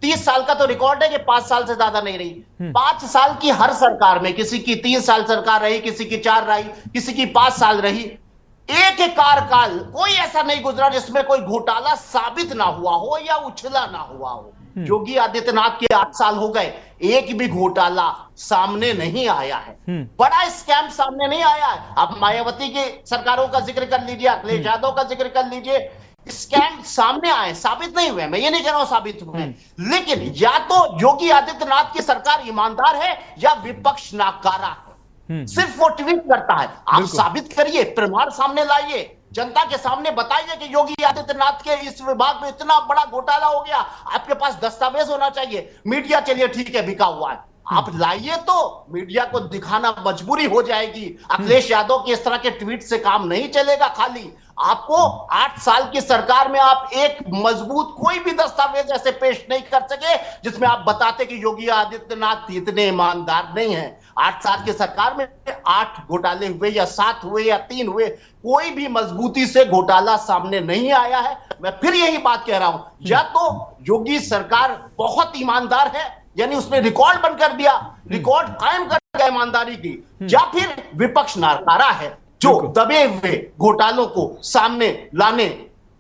30 साल का तो रिकॉर्ड है कि 5 साल से ज्यादा नहीं रही। 5 साल की हर सरकार में किसी की 3 साल सरकार रही, किसी की 4 रही, किसी की 5 साल रही। एक कार्यकाल कोई ऐसा नहीं गुजरा जिसमें कोई घोटाला साबित ना हुआ हो या उछला ना हुआ हो। योगी आदित्यनाथ के 8 साल हो गए, एक भी घोटाला सामने नहीं आया है, बड़ा स्कैम सामने नहीं आया है। आप मायावती की सरकारों का जिक्र कर लीजिए, अखिलेश यादव का जिक्र कर लीजिए, स्कैम सामने आए, साबित नहीं हुए। मैं ये नहीं कह रहा हूं साबित हुए, लेकिन या तो योगी आदित्यनाथ की सरकार ईमानदार है या विपक्ष नाकारा है। सिर्फ वो ट्वीट करता है, आप साबित करिए, प्रमाण सामने लाइए, जनता के सामने बताइए कि योगी आदित्यनाथ के इस विभाग में इतना बड़ा घोटाला हो गया। आपके पास दस्तावेज होना चाहिए। मीडिया चलिए ठीक है बिका हुआ है, आप लाइए तो मीडिया को दिखाना मजबूरी हो जाएगी। अखिलेश यादव के इस तरह के ट्वीट से काम नहीं चलेगा। खाली आपको 8 साल की सरकार में आप एक मजबूत कोई भी दस्तावेज ऐसे पेश नहीं कर सके जिसमें आप बताते कि योगी आदित्यनाथ इतने ईमानदार नहीं हैं। 8 साल की सरकार में 8 घोटाले हुए या 7 हुए या 3 हुए, कोई भी मजबूती से घोटाला सामने नहीं आया है। मैं फिर यही बात कह रहा हूं, या तो योगी सरकार बहुत ईमानदार है यानी उसने रिकॉर्ड बंद कर दिया, रिकॉर्ड कायम कर दिया ईमानदारी की, या फिर विपक्ष नाकारा है जो दबे हुए घोटालों को सामने लाने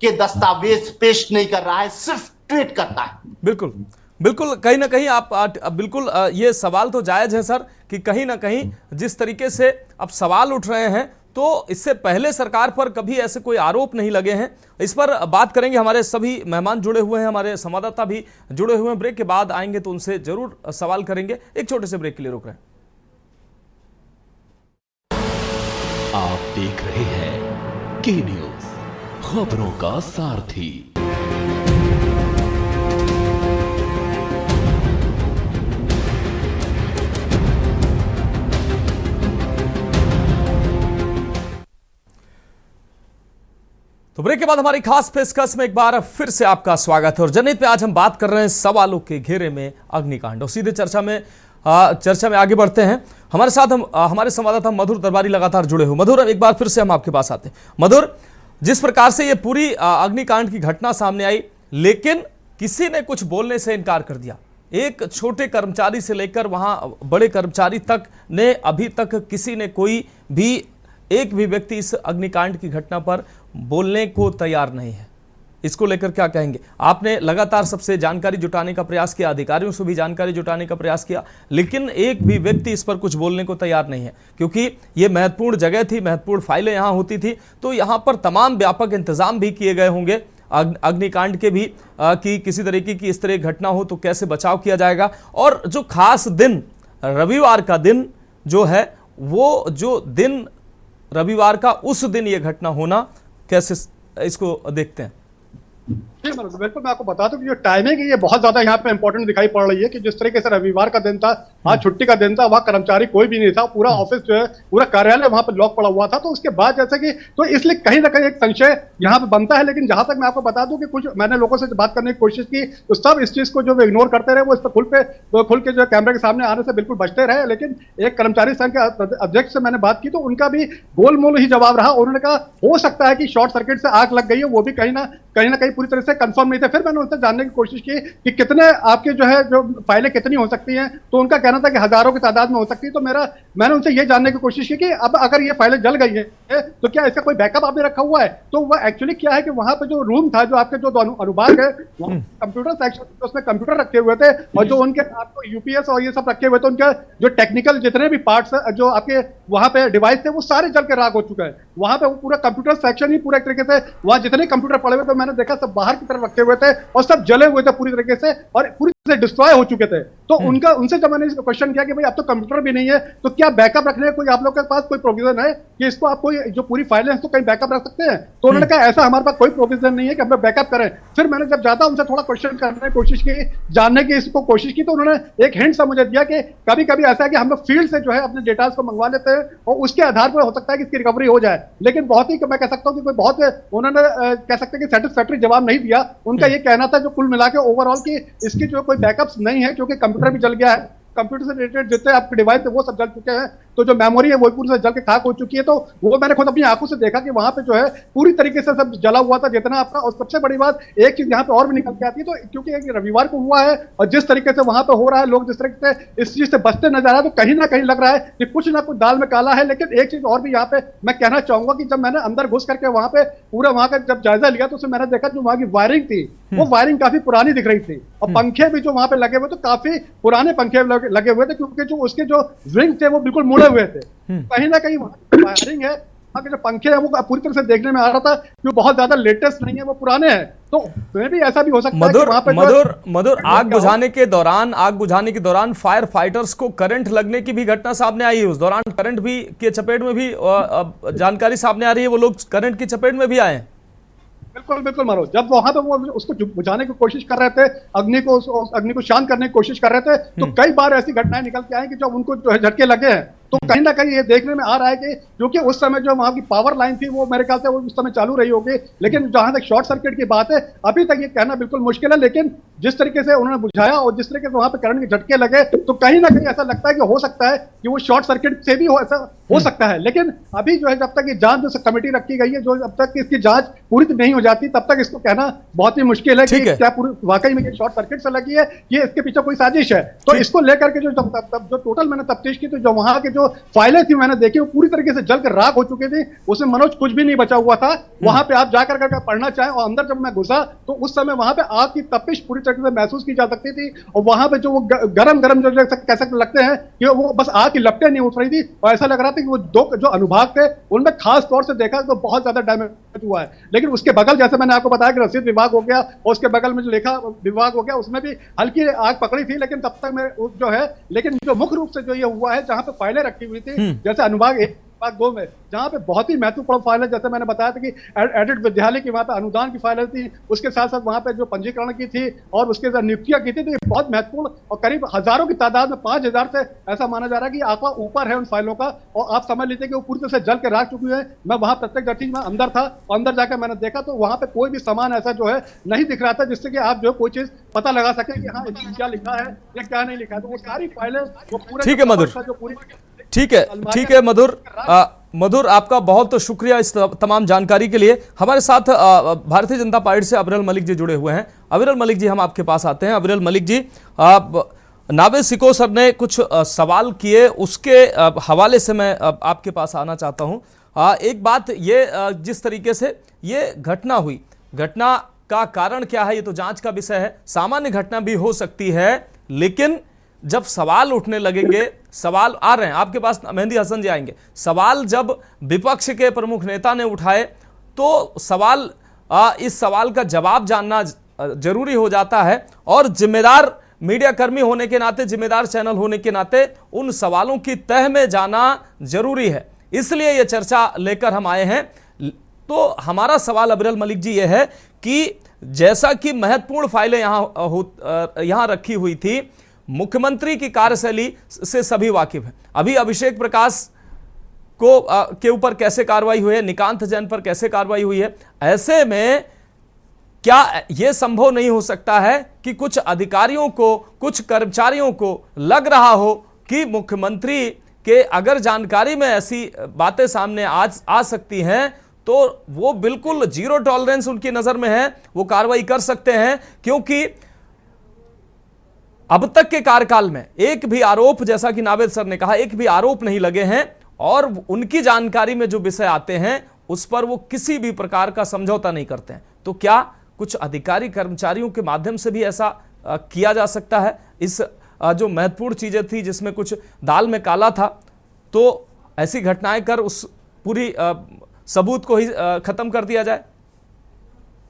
के दस्तावेज पेश नहीं कर रहा है, सिर्फ ट्वीट करता है। बिल्कुल बिल्कुल, कहीं ना कहीं आप बिल्कुल ये सवाल तो जायज है सर कि कहीं ना कहीं जिस तरीके से अब सवाल उठ रहे हैं तो इससे पहले सरकार पर कभी ऐसे कोई आरोप नहीं लगे हैं। इस पर बात करेंगे, हमारे सभी मेहमान जुड़े हुए हैं, हमारे संवाददाता भी जुड़े हुए हैं। ब्रेक के बाद आएंगे तो उनसे जरूर सवाल करेंगे। एक छोटे से ब्रेक के लिए रुक रहे हैं। आप देख रहे हैं के न्यूज, खबरों का सारथी। तो ब्रेक के बाद हमारी खास पेशकश में एक बार फिर से आपका स्वागत है। और जनहित पे आज हम बात कर रहे हैं सवालों के घेरे में अग्निकांड। और सीधे चर्चा में आगे बढ़ते हैं। हमारे साथ हमारे संवाददाता मधुर दरबारी लगातार जुड़े हुए। मधुर, एक बार फिर से हम आपके पास आते हैं। मधुर, जिस प्रकार से ये पूरी अग्निकांड की घटना सामने आई, लेकिन किसी ने कुछ बोलने से इनकार कर दिया। एक छोटे कर्मचारी से लेकर वहां बड़े कर्मचारी तक ने अभी तक किसी ने कोई भी एक भी व्यक्ति इस अग्निकांड की घटना पर बोलने को तैयार नहीं है। इसको लेकर क्या कहेंगे? आपने लगातार सबसे जानकारी जुटाने का प्रयास किया, अधिकारियों से भी जानकारी जुटाने का प्रयास किया, लेकिन एक भी व्यक्ति इस पर कुछ बोलने को तैयार नहीं है, क्योंकि ये महत्वपूर्ण जगह थी, महत्वपूर्ण फाइलें यहाँ होती थी, तो यहाँ पर तमाम व्यापक इंतजाम भी किए गए होंगे अग्निकांड के भी कि किसी तरीके की इस तरह घटना हो तो कैसे बचाव किया जाएगा। और जो खास दिन रविवार का दिन जो है, वो जो दिन रविवार का, उस दिन ये घटना होना, कैसे इसको देखते हैं? जी मनोज, बिल्कुल मैं आपको बता दूं कि जो टाइमिंग है ये बहुत ज्यादा यहाँ पे इंपॉर्टेंट दिखाई पड़ रही है कि जिस तरीके से रविवार का दिन था, आज छुट्टी का दिन था, वहाँ कर्मचारी कोई भी नहीं था, पूरा ऑफिस जो है, पूरा कार्यालय वहाँ पे लॉक पड़ा हुआ था। तो उसके बाद जैसे कि तो इसलिए कहीं ना कहीं एक संशय यहाँ पे बनता है। लेकिन जहां तक मैं आपको बता दूं कि कुछ मैंने लोगों से बात करने की कोशिश की तो सब इस चीज को जो इग्नोर करते रहे, वो इस पर खुल के जो कैमरे के सामने आने से बिल्कुल बचते रहे। लेकिन एक कर्मचारी संघ के अध्यक्ष से मैंने बात की तो उनका भी गोलमोल ही जवाब रहा। उन्होंने कहा हो सकता है कि शॉर्ट सर्किट से आग लग गई है, वो भी कहीं ना कहीं पूरी तरह से कंफर्म नहीं थे। फिर मैंने उनसे जानने की कोशिश की कि कितने आपके जो है जो फाइलें कितनी हो सकती हैं, तो उनका कहना था कि हजारों की तादाद में हो सकती है। तो मैंने उनसे ये जानने की कोशिश की कि अब अगर ये फाइलें जल गई है तो क्या इसका कोई बैकअप आपने रखा हुआ है। तो वह एक्चुअली क्या है कि वहां पे जो रूम था, जो आपके जो अनुभाग है, कंप्यूटर सेक्शन, उसमें कंप्यूटर रखे हुए थे और जो उनके आपको यूपीएस और ये सब रखे हुए थे, उनके जो टेक्निकल जितने भी पार्ट्स जो आपके वहां पे डिवाइस थे वो सारे जल के राख हो चुके हैं। वहां पे वो पूरा कंप्यूटर सेक्शन ही पूरा एक तरीके से, वहां जितने कंप्यूटर पड़े हुए थे मैंने देखा सब बाहर की तरफ रखे हुए थे और सब जले हुए थे पूरी तरीके से और पूरी तरह से डिस्ट्रॉय हो चुके थे। तो उनसे जब मैंने क्वेश्चन किया कि भाई अब तो कंप्यूटर भी नहीं है तो क्या बैकअप रखने कोई आप लोग के पास कोई प्रोविजन है कि इसको आप कोई जो पूरी फाइलें हैं तो कहीं बैकअप रख सकते हैं। तो उन्होंने कहा ऐसा हमारे पास कोई प्रोविजन नहीं है कि हम बैकअप करें। फिर मैंने जब ज्यादा उनसे थोड़ा क्वेश्चन करने की कोशिश की, जानने की इसको कोशिश की, तो उन्होंने एक हिंट सा मुझे दिया कि कभी कभी ऐसा है कि हम लोग फील्ड से जो है अपने डेटा को मंगवा लेते हैं और उसके आधार पर हो सकता है कि इसकी रिकवरी हो जाए। लेकिन बहुत ही मैं कह सकता हूँ कि कोई बहुत उन्होंने कह सकते हैं कि सेटिस्फैक्टरी जवाब नहीं दिया। उनका ये कहना था जो कुल मिला के ओवरऑल की इसकी जो कोई बैकअप्स नहीं है क्योंकि कंप्यूटर भी जल गया है, कंप्यूटर से रिलेटेड जितने आपके डिवाइस है वो सब जल चुके हैं, तो जो मेमोरी है वो पूरी से जल के खाक हो चुकी है। तो वो मैंने खुद अपनी आंखों से देखा कि वहां पे जो है पूरी तरीके से सब जला हुआ था जितना आपका। और सबसे बड़ी बात एक चीज यहाँ पे और भी निकल के आती है, तो क्योंकि एक रविवार को हुआ है और जिस तरीके से वहां पे हो रहा है, लोग जिस तरीके से इस चीज से बचते नजर आ रहा है, तो कहीं ना कहीं लग रहा है कि कुछ ना कुछ दाल में काला है। लेकिन एक चीज और भी यहाँ पे मैं कहना चाहूंगा कि जब मैंने अंदर घुस करके वहां पे पूरा वहां का जब जायजा लिया तो उसमें मैंने देखा जो वहां की वायरिंग थी वो वायरिंग काफी पुरानी दिख रही थी और पंखे भी जो वहां पे लगे हुए तो काफी पुराने पंखे लगे हुए थे क्योंकि जो उसके जो रिंग थे वो बिल्कुल मुड़े हुए थे। कहीं ना कहीं वायरिंग है, वहां के जो पंखे हैं वो पूरी तरह से देखने में आ रहा था कि वो बहुत ज्यादा लेटेस्ट नहीं है, वो पुराने हैं। तो फिर भी ऐसा भी हो सकता है कि वहां पे मधुर आग बुझाने के दौरान फायर फाइटर्स को करंट लगने की भी घटना सामने आई है। उस दौरान करंट भी के चपेट में भी जानकारी सामने आ रही है, वो लोग करंट की चपेट में भी आए हैं। बिल्कुल मनोज, जब वहां पे वो उसको बुझाने की कोशिश कर रहे थे, अग्नि को शांत करने की कोशिश कर रहे थे, तो कई बार ऐसी घटनाएं निकल के आई कि जब उनको जो है झटके लगे हैं तो कहीं ना कहीं ये देखने में आ रहा है कि क्योंकि उस समय जो वहां की पावर लाइन थी वो मेरे ख्याल से वो उस समय चालू रही होगी। लेकिन जहां तक शॉर्ट सर्किट की बात है अभी तक ये कहना बिल्कुल मुश्किल है। लेकिन जिस तरीके से उन्होंने बुझाया और जिस तरीके से वहां पे करंट के झटके लगे तो कहीं ना कहीं ऐसा लगता है कि हो सकता है कि वो शॉर्ट सर्किट से भी ऐसा हो सकता है। लेकिन अभी जो है जब तक ये जांच जो कमेटी रखी गई है, जो जब तक इसकी जांच पूरी नहीं हो जाती तब तक इसको कहना बहुत ही मुश्किल है कि क्या वाकई में शॉर्ट सर्किट से लगी है, ये इसके पीछे कोई साजिश है। तो इसको लेकर के जो टोटल मैंने तफ्तीश की तो जो वहां के जो फाइलें थी मैंने देखी वो पूरी तरीके से जल कर राख हो चुकी थी, उसमें मनोज कुछ भी नहीं बचा हुआ था। वहां पे आप जाकर करके पढ़ना चाहें और अंदर जब मैं घुसा तो उस समय वहां पे आग की तपिश पूरी तरीके से महसूस की जा सकती थी और वहां पे जो वो गरम जो कह सकते लगते हैं कि वो बस आग की लपटें नहीं उठ रही थी और ऐसा लग रहा था कि वो दो जो अनुभाग थे उनमें खास तौर से देखा तो बहुत ज्यादा डैमेज हुआ है। लेकिन उसके बगल जैसे मैंने आपको बताया कि रसीद विभाग हो गया और उसके बगल में जो लेखा विभाग हो गया उसमें भी हल्की आग पकड़ी थी। लेकिन तब तक मैं जो है लेकिन जो मुख्य रूप से जो ये हुआ है जहां पे फाइलें रखी हुई थी जैसे अनुभाग 1 2 में जहां पे बहुत ही महत्वपूर्ण फाइल है, जैसे मैंने बताया था कि एडेड विद्यालय की वहां पे अनुदान की फाइलें थी, उसके साथ साथ वहां पे जो पंजीकरण की थी और उसके साथ नियुक्तियां की थी, तो ये बहुत महत्वपूर्ण और करीब हजारों की तादाद में 5000 से ऐसा माना जा रहा है कि आंकड़ा ऊपर है उन फाइलों का और आप समझ लीजिए कि वो पूरी तरह से जल के राख चुकी है। मैं वहां प्रत्येक में अंदर था और अंदर जाकर मैंने देखा तो वहां पे कोई भी सामान ऐसा जो है नहीं दिख रहा था जिससे कि आप जो कोई चीज पता लगा सके कि हाँ इसमें क्या लिखा है या क्या नहीं लिखा है। तो वो सारी फाइलें वो पूरे ठीक है मधुर, ठीक है मधुर आपका बहुत शुक्रिया इस तमाम जानकारी के लिए। हमारे साथ भारतीय जनता पार्टी से अविरल मलिक जी जुड़े हुए हैं। अविरल मलिक जी, हम आपके पास आते हैं। अविरल मलिक जी, नावेद सिको सर ने कुछ सवाल किए, उसके हवाले से मैं आपके पास आना चाहता हूं। एक बात ये, जिस तरीके से ये घटना हुई, घटना का कारण क्या है ये तो जांच का विषय है। सामान्य घटना भी हो सकती है, लेकिन जब सवाल उठने लगेंगे, सवाल आ रहे हैं आपके पास, मेहंदी हसन जी आएंगे, सवाल जब विपक्ष के प्रमुख नेता ने उठाए तो सवाल इस सवाल का जवाब जानना जरूरी हो जाता है और जिम्मेदार मीडिया कर्मी होने के नाते, जिम्मेदार चैनल होने के नाते उन सवालों की तह में जाना जरूरी है। इसलिए यह चर्चा लेकर हम आए हैं। तो हमारा सवाल अविरल मलिक जी ये है कि जैसा कि महत्वपूर्ण फाइलें यहाँ रखी हुई थी, मुख्यमंत्री की कार्यशैली से सभी वाकिफ हैं। अभी अभिषेक प्रकाश के ऊपर कैसे कार्रवाई हुई है, निकांत जैन पर कैसे कार्रवाई हुई है, ऐसे में क्या यह संभव नहीं हो सकता है कि कुछ अधिकारियों को, कुछ कर्मचारियों को लग रहा हो कि मुख्यमंत्री के अगर जानकारी में ऐसी बातें सामने आ सकती हैं तो वो बिल्कुल जीरो टॉलरेंस उनकी नजर में है, वो कार्रवाई कर सकते हैं, क्योंकि अब तक के कार्यकाल में एक भी आरोप, जैसा कि नावेद सर ने कहा, एक भी आरोप नहीं लगे हैं और उनकी जानकारी में जो विषय आते हैं उस पर वो किसी भी प्रकार का समझौता नहीं करते हैं। तो क्या कुछ अधिकारी कर्मचारियों के माध्यम से भी ऐसा किया जा सकता है? इस जो महत्वपूर्ण चीजें थी जिसमें कुछ दाल में काला था, तो ऐसी घटनाएं कर उस पूरी सबूत को ही खत्म कर दिया जाए?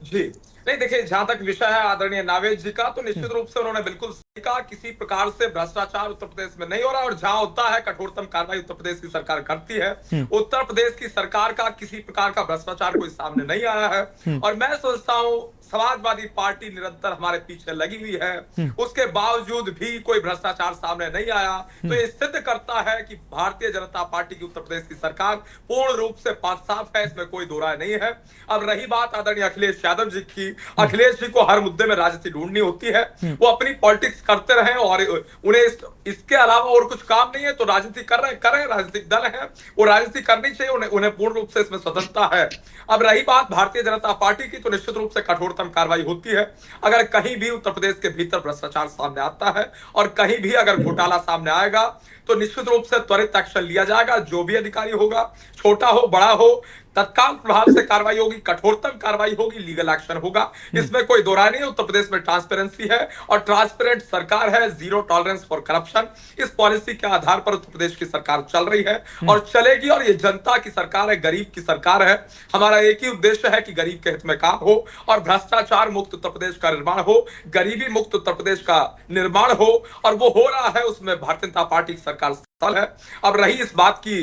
जी नहीं, देखिए जहां तक विषय है आदरणीय नावेद जी का, तो निश्चित रूप से उन्होंने बिल्कुल सही कहा, किसी प्रकार से भ्रष्टाचार उत्तर प्रदेश में नहीं हो रहा और जहां होता है कठोरतम कार्रवाई उत्तर प्रदेश की सरकार करती है। उत्तर प्रदेश की सरकार का किसी प्रकार का भ्रष्टाचार कोई सामने नहीं आया है और मैं सोचता हूं समाजवादी पार्टी निरंतर हमारे पीछे लगी हुई है, उसके बावजूद भी कोई भ्रष्टाचार सामने नहीं आया। तो ये सिद्ध करता है कि भारतीय जनता पार्टी की उत्तर प्रदेश की सरकार पूर्ण रूप से साफ है, इसमें कोई दो राय नहीं है। अब रही बात आदरणीय अखिलेश यादव जी की, अखिलेश जी को हर मुद्दे में राजनीति ढूंढनी होती है, वो अपनी पॉलिटिक्स करते रहे और उन्हें इसके अलावा और कुछ काम नहीं है तो राजनीति कर रहे करें, राजनीतिक दल है, वो राजनीति करनी चाहिए, उन्हें पूर्ण रूप से इसमें स्वतंत्रता है। अब रही बात भारतीय जनता पार्टी की, तो निश्चित रूप से कठोरतम कार्रवाई होती है। अगर कहीं भी उत्तर प्रदेश के भीतर भ्रष्टाचार सामने आता है और कहीं भी अगर घोटाला सामने आएगा तो निश्चित रूप से त्वरित एक्शन लिया जाएगा। जो भी अधिकारी होगा, छोटा हो बड़ा हो, तत्काल प्रभाव से कार्रवाई होगी, कठोरतम कार्रवाई होगी, लीगल एक्शन होगा, इसमें कोई दो राय नहीं है। उत्तर प्रदेश में ट्रांसपेरेंसी है और ट्रांसपेरेंट सरकार है, जीरो टॉलरेंस फॉर करप्शन, इस पॉलिसी के आधार पर उत्तर प्रदेश की सरकार चल रही है और चलेगी। और ये जनता की सरकार है, गरीब की सरकार है। हमारा एक ही उद्देश्य है कि गरीब के हित में काम हो और भ्रष्टाचार मुक्त उत्तर प्रदेश का निर्माण हो, गरीबी मुक्त उत्तर प्रदेश का निर्माण हो, और वो हो रहा है, उसमें भारतीय जनता पार्टी की सरकार है। अब रही इस बात की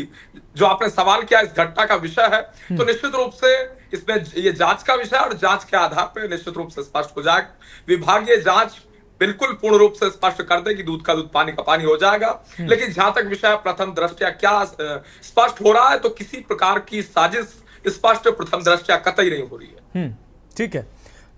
जो आपने सवाल किया, इस घटना का विषय है, तो निश्चित रूप से इसमें ये जांच का विषय और जांच के आधार पर निश्चित रूप से स्पष्ट हो जाएगा। विभागीय जांच बिल्कुल पूर्ण रूप से स्पष्ट कर दे कि दूध का दूध पानी का पानी हो जाएगा। लेकिन जहां तक विषय प्रथम दृष्टया क्या स्पष्ट हो रहा है, तो किसी प्रकार की साजिश स्पष्ट प्रथम दृष्टया कतई नहीं हो रही है। ठीक है,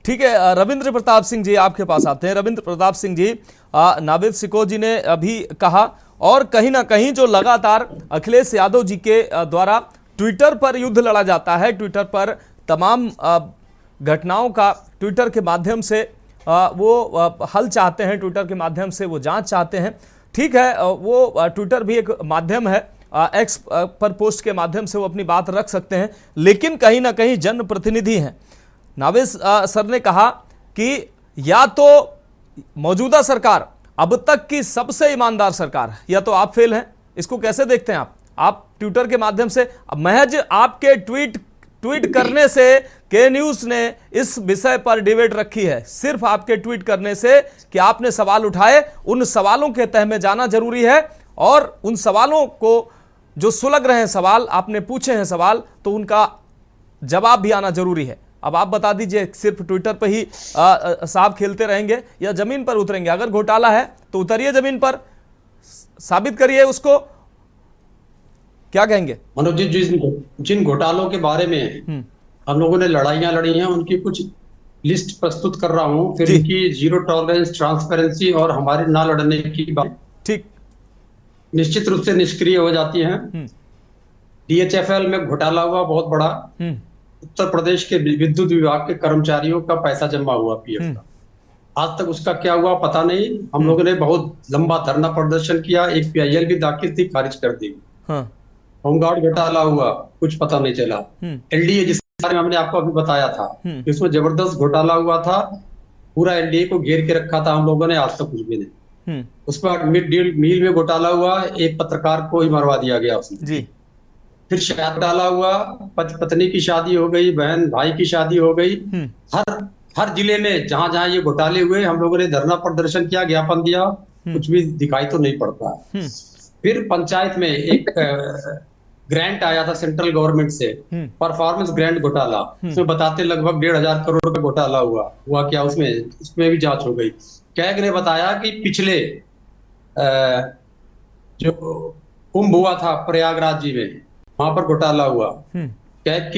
ठीक है। रविंद्र प्रताप सिंह जी आपके पास आते हैं। रविंद्र प्रताप सिंह जी, नावेद सिकोह जी ने अभी कहा, और कहीं ना कहीं जो लगातार अखिलेश यादव जी के द्वारा ट्विटर पर युद्ध लड़ा जाता है, ट्विटर पर तमाम घटनाओं का ट्विटर के माध्यम से वो हल चाहते हैं, ट्विटर के माध्यम से वो जांच चाहते हैं। ठीक है, वो ट्विटर भी एक माध्यम है, एक्स पर पोस्ट के माध्यम से वो अपनी बात रख सकते हैं, लेकिन कहीं ना कहीं जनप्रतिनिधि हैं। नावेद सर ने कहा कि या तो मौजूदा सरकार अब तक की सबसे ईमानदार सरकार है, या तो आप फेल हैं। इसको कैसे देखते हैं आप ट्विटर के माध्यम से? महज आपके ट्वीट करने से के न्यूज ने इस विषय पर डिबेट रखी है, सिर्फ आपके ट्वीट करने से कि आपने सवाल उठाए, उन सवालों के तह में जाना जरूरी है और उन सवालों को जो सुलग रहे हैं, सवाल आपने पूछे हैं सवाल, तो उनका जवाब भी आना जरूरी है। अब आप बता दीजिए, सिर्फ ट्विटर पर ही साहब खेलते रहेंगे या जमीन पर उतरेंगे? अगर घोटाला है तो उतरिए जमीन पर, साबित करिए उसको। क्या कहेंगे मनोज जी? जिन घोटालों के बारे में हम लोगों ने लड़ाइयां लड़ी हैं, उनकी कुछ लिस्ट प्रस्तुत कर रहा हूं, फिर इनकी जीरो टॉलरेंस, ट्रांसपेरेंसी और हमारे ना लड़ने की बात ठीक निश्चित रूप से निष्क्रिय हो जाती है। DHFL में घोटाला हुआ बहुत बड़ा, उत्तर प्रदेश के विद्युत विभाग के कर्मचारियों का पैसा जमा हुआ PF का, आज तक उसका क्या हुआ पता नहीं। हम लोगों ने बहुत लंबा धरना प्रदर्शन किया, एक PIL भी दाखिल थी, खारिज कर दी। होमगार्ड घोटाला हुआ, कुछ पता नहीं चला। LDA जिसके बारे में हमने आपको अभी बताया था, इसमें जबरदस्त घोटाला हुआ था, पूरा LDA को घेर के रखा था हम लोगों ने, आज तक कुछ भी नहीं। उसके बाद मिड डे मील में घोटाला हुआ, एक पत्रकार को ही मरवा दिया गया उसमें जी। फिर शादी डाला हुआ, पत्नी की शादी हो गई, बहन भाई की शादी हो गई। हर जिले में जहां जहां ये घोटाले हुए, हम लोगों ने धरना प्रदर्शन किया, ज्ञापन दिया, कुछ भी दिखाई तो नहीं पड़ता। फिर पंचायत में एक ग्रांट आया था सेंट्रल गवर्नमेंट से, परफॉर्मेंस ग्रांट घोटाला, उसमें बताते लगभग 1,500 करोड़ रुपए घोटाला हुआ क्या उसमें भी जांच हो गई। कैग ने बताया कि पिछले जो कुंभ हुआ था प्रयागराज जी में, वहां पर घोटाला हुआ। कैग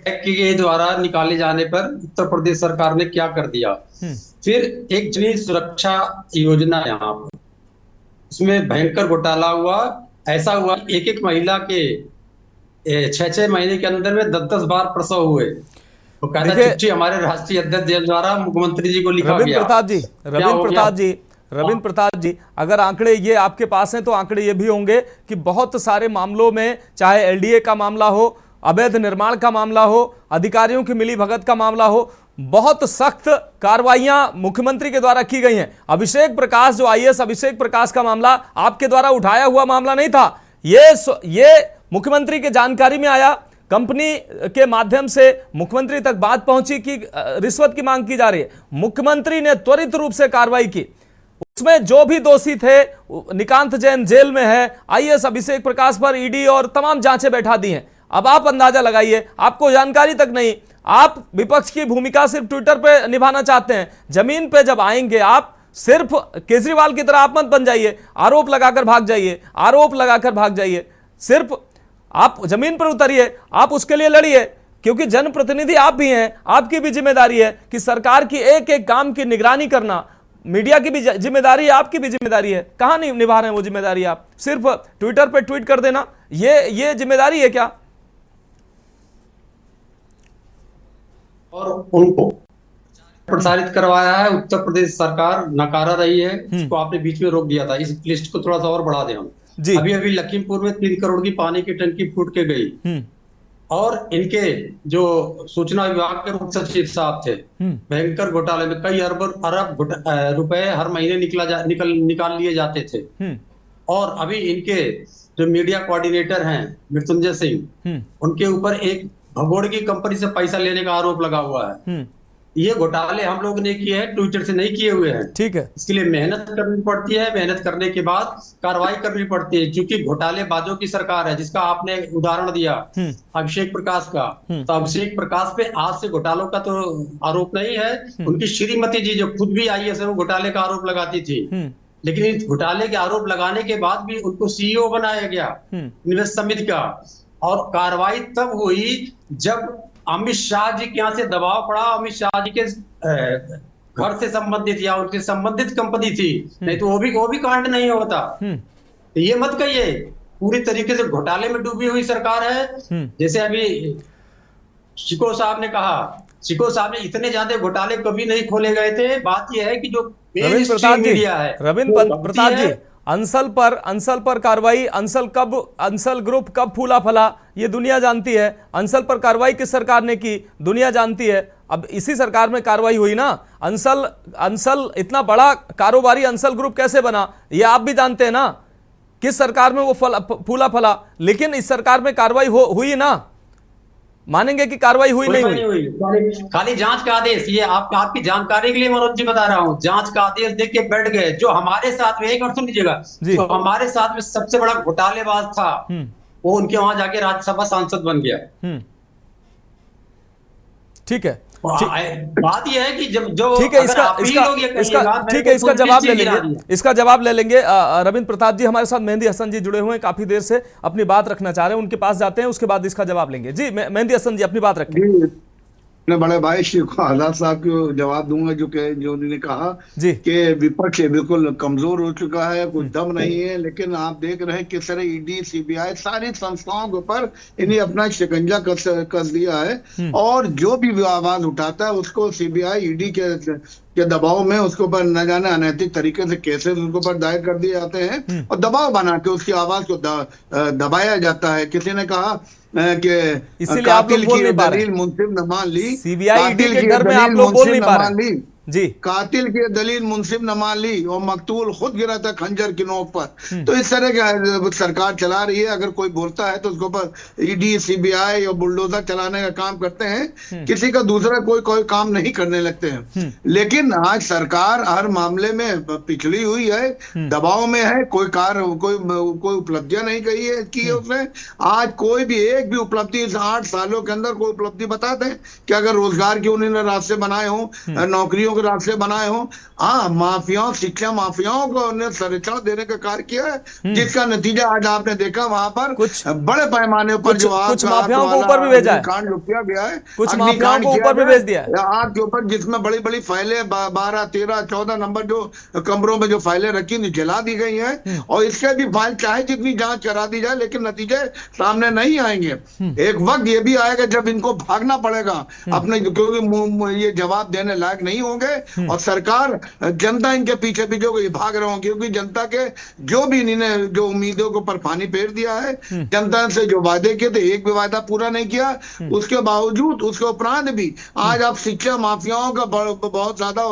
के द्वारा निकाले जाने पर उत्तर प्रदेश सरकार ने क्या कर दिया। फिर एक जननी सुरक्षा योजना यहाँ पर, उसमें भयंकर घोटाला हुआ। ऐसा हुआ एक एक महिला के 6-6 महीने के अंदर में 10-10 बार प्रसव हुए। तो कहता चिट्ठी हमारे राष्ट्रीय अध्यक्ष द्वारा मुख्यमंत्री जी को लिखा गया। रविंद्र प्रताप जी, अगर आंकड़े ये आपके पास हैं तो आंकड़े ये भी होंगे कि बहुत सारे मामलों में, चाहे एलडीए का मामला हो, अवैध निर्माण का मामला हो, अधिकारियों की मिलीभगत का मामला हो, बहुत सख्त कार्रवाइयां मुख्यमंत्री के द्वारा की गई हैं। अभिषेक प्रकाश, जो आईएएस अभिषेक प्रकाश का मामला आपके द्वारा उठाया हुआ मामला नहीं था, ये मुख्यमंत्री के जानकारी में आया, कंपनी के माध्यम से मुख्यमंत्री तक बात पहुंची कि रिश्वत की मांग की जा रही है। मुख्यमंत्री ने त्वरित रूप से कार्रवाई की, उसमें जो भी दोषी थे, निकांत जैन जेल में है, आईएएस अभिषेक प्रकाश पर ईडी और तमाम जांचें बैठा दी हैं। अब आप अंदाजा लगाइए, आपको जानकारी तक नहीं, आप विपक्ष की भूमिका सिर्फ ट्विटर पे निभाना चाहते हैं। जमीन पे जब आएंगे आप, सिर्फ केजरीवाल की तरह आप मत बन जाइए, आरोप लगाकर भाग जाइए, आरोप लगाकर भाग जाइए। सिर्फ आप जमीन पर उतरिए, आप उसके लिए लड़िए, क्योंकि जनप्रतिनिधि आप भी हैं, आपकी भी जिम्मेदारी है कि सरकार की एक एक काम की निगरानी करना। मीडिया की भी जिम्मेदारी है, आपकी भी जिम्मेदारी है। कहां नहीं निभा रहे हैं वो जिम्मेदारी आप? सिर्फ ट्विटर पे ट्वीट कर देना, ये जिम्मेदारी है क्या? और उनको प्रसारित करवाया है उत्तर प्रदेश सरकार, नकारा रही है, इसको आपने बीच में रोक दिया था। इस लिस्ट को थोड़ा सा और बढ़ा दें हम। अभी लखीमपुर में 3 करोड़ की पानी की टंकी फूट के गई, और इनके जो सूचना विभाग के मुख्य सचिव साहब थे, भयंकर घोटाले में कई अरब रुपए हर महीने निकाल लिए जाते थे। और अभी इनके जो मीडिया कोऑर्डिनेटर हैं मृत्युंजय सिंह, उनके ऊपर एक भगोड़ की कंपनी से पैसा लेने का आरोप लगा हुआ है। ये घोटाले हम लोग ने किए हैं, ट्विटर से नहीं किए हुए हैं। ठीक है, इसके लिए मेहनत करनी पड़ती है, मेहनत करने के बाद कार्रवाई करनी पड़ती है, क्योंकि घोटालेबाजों की सरकार है, जिसका आपने उदाहरण दिया अभिषेक प्रकाश का। तो अभिषेक प्रकाश पे आज से घोटालों का तो आरोप नहीं है, उनकी श्रीमती जी जो खुद भी आईएएस है, वो घोटाले का आरोप लगाती थी। लेकिन इस घोटाले के आरोप लगाने के बाद भी उनको सीईओ बनाया गया निवेश समिति का। और कार्रवाई तब हुई जब अमित शाह जी के यहाँ से दबाव पड़ा, अमित शाह जी के घर से संबंधित या उनके संबंधित कंपनी थी, नहीं तो वो भी कांड नहीं होता। तो ये मत कहिए पूरी तरीके से घोटाले में डूबी हुई सरकार है। जैसे अभी शिको साहब ने कहा, शिको साहब ने इतने ज्यादा घोटाले कभी नहीं खोले गए थे। बात यह है कि जो रविंद्र प्रताप जी, अंसल पर कार्रवाई, अंसल ग्रुप कब फूला फला ये दुनिया जानती है। अंसल पर कार्रवाई किस सरकार ने की दुनिया जानती है। अब इसी सरकार में कार्रवाई हुई ना। अंसल इतना बड़ा कारोबारी अंसल ग्रुप कैसे बना ये आप भी जानते हैं ना, किस सरकार में वो फूला फला। लेकिन इस सरकार में कार्रवाई हुई ना, मानेंगे कि कार्रवाई हुई नहीं हुई? खाली जांच का आदेश, ये आपकी जानकारी के लिए मनोज जी बता रहा हूँ, जांच का आदेश देख के बैठ गए। जो हमारे साथ में, एक और सुन लीजिएगा, जो हमारे साथ में सबसे बड़ा घोटालेबाज था, वो उनके वहां जाके राज्यसभा सांसद बन गया। ठीक है, बात यह है कि जो ठीक है, इसका जवाब ले लेंगे, इसका जवाब ले लेंगे। रविंद्र प्रताप जी हमारे साथ मेहंदी हसन जी जुड़े हुए हैं, काफी देर से अपनी बात रखना चाह रहे हैं, उनके पास जाते हैं, उसके बाद इसका जवाब लेंगे। जी मेहंदी हसन जी अपनी बात रखें। मैं बड़े भाई श्री आजाद साहब को जवाब दूंगा जो उन्होंने कहा कि विपक्ष बिल्कुल कमजोर हो चुका है, कुछ दम नहीं है। लेकिन आप देख रहे हैं किस तरह ईडी, सीबीआई सारी संस्थाओं के ऊपर इन्हें अपना शिकंजा कस दिया है, और जो भी आवाज उठाता है उसको सीबीआई, ईडी के दबाव में उसके ऊपर न जाने अनैतिक तरीके से केसेस उनके ऊपर दायर कर दिए जाते हैं, और दबाव बना के उसकी आवाज को दबाया जाता है। किसी ने कहा कि इसीलिए आप लोग बोल नहीं पा रहे, मुंसिफ न मान ली, सीबीआई ईडी के डर में आप लोग बोल नहीं पा रहे। जी, कातिल की दलील मुंसिफ न मान ली और मकतूल खुद गिरा था खंजर की नोक पर। तो इस तरह का सरकार चला रही है। अगर कोई बोलता है तो उसके ऊपर ईडी, सीबीआई और बुलडोजर चलाने का काम करते हैं, किसी का दूसरा कोई काम नहीं करने लगते हैं। लेकिन आज सरकार हर मामले में पिछड़ी हुई है, दबाव में है, कोई उपलब्धियां नहीं की है उसने। आज कोई भी एक भी उपलब्धि इस 8 सालों के अंदर कोई उपलब्धि बता दें कि अगर रोजगार के उन्होंने रास्ते बनाए हों, नौकरियों के रास्ते बनाए हों। हाँ, माफियाओं, शिक्षा माफियाओं को उन्हें संरक्षण देने का कार्य किया है, जिसका नतीजा आज आपने देखा वहां पर कुछ बड़े पैमाने पर जो कुछ माफियाओं को ऊपर भी भेजा है, कांड जो किया गया है, कुछ माफियाओं को ऊपर भी भेज दिया है आग के ऊपर, जिसमें बड़ी बड़ी फाइलें 12, 13, 14 नंबर जो कमरों में जो फाइलें रखी जला दी गई हैं। और इसके भी फाइल चाहे जितनी जांच करा दी जाए, लेकिन नतीजे सामने नहीं आएंगे। एक वक्त ये भी आएगा जब इनको भागना पड़ेगा अपने, क्योंकि ये जवाब देने लायक नहीं होंगे और सरकार, जनता इनके पीछे पीछे भाग रहे होंगे, क्योंकि जनता के जो भी इन्होंने जो उम्मीदों के ऊपर पानी फेर दिया है, जनता से जो वादे किए थे एक भी वादा पूरा नहीं किया। उसके बावजूद, उसके उपरांत भी आज आप शिक्षा माफियाओं का बहुत ज्यादा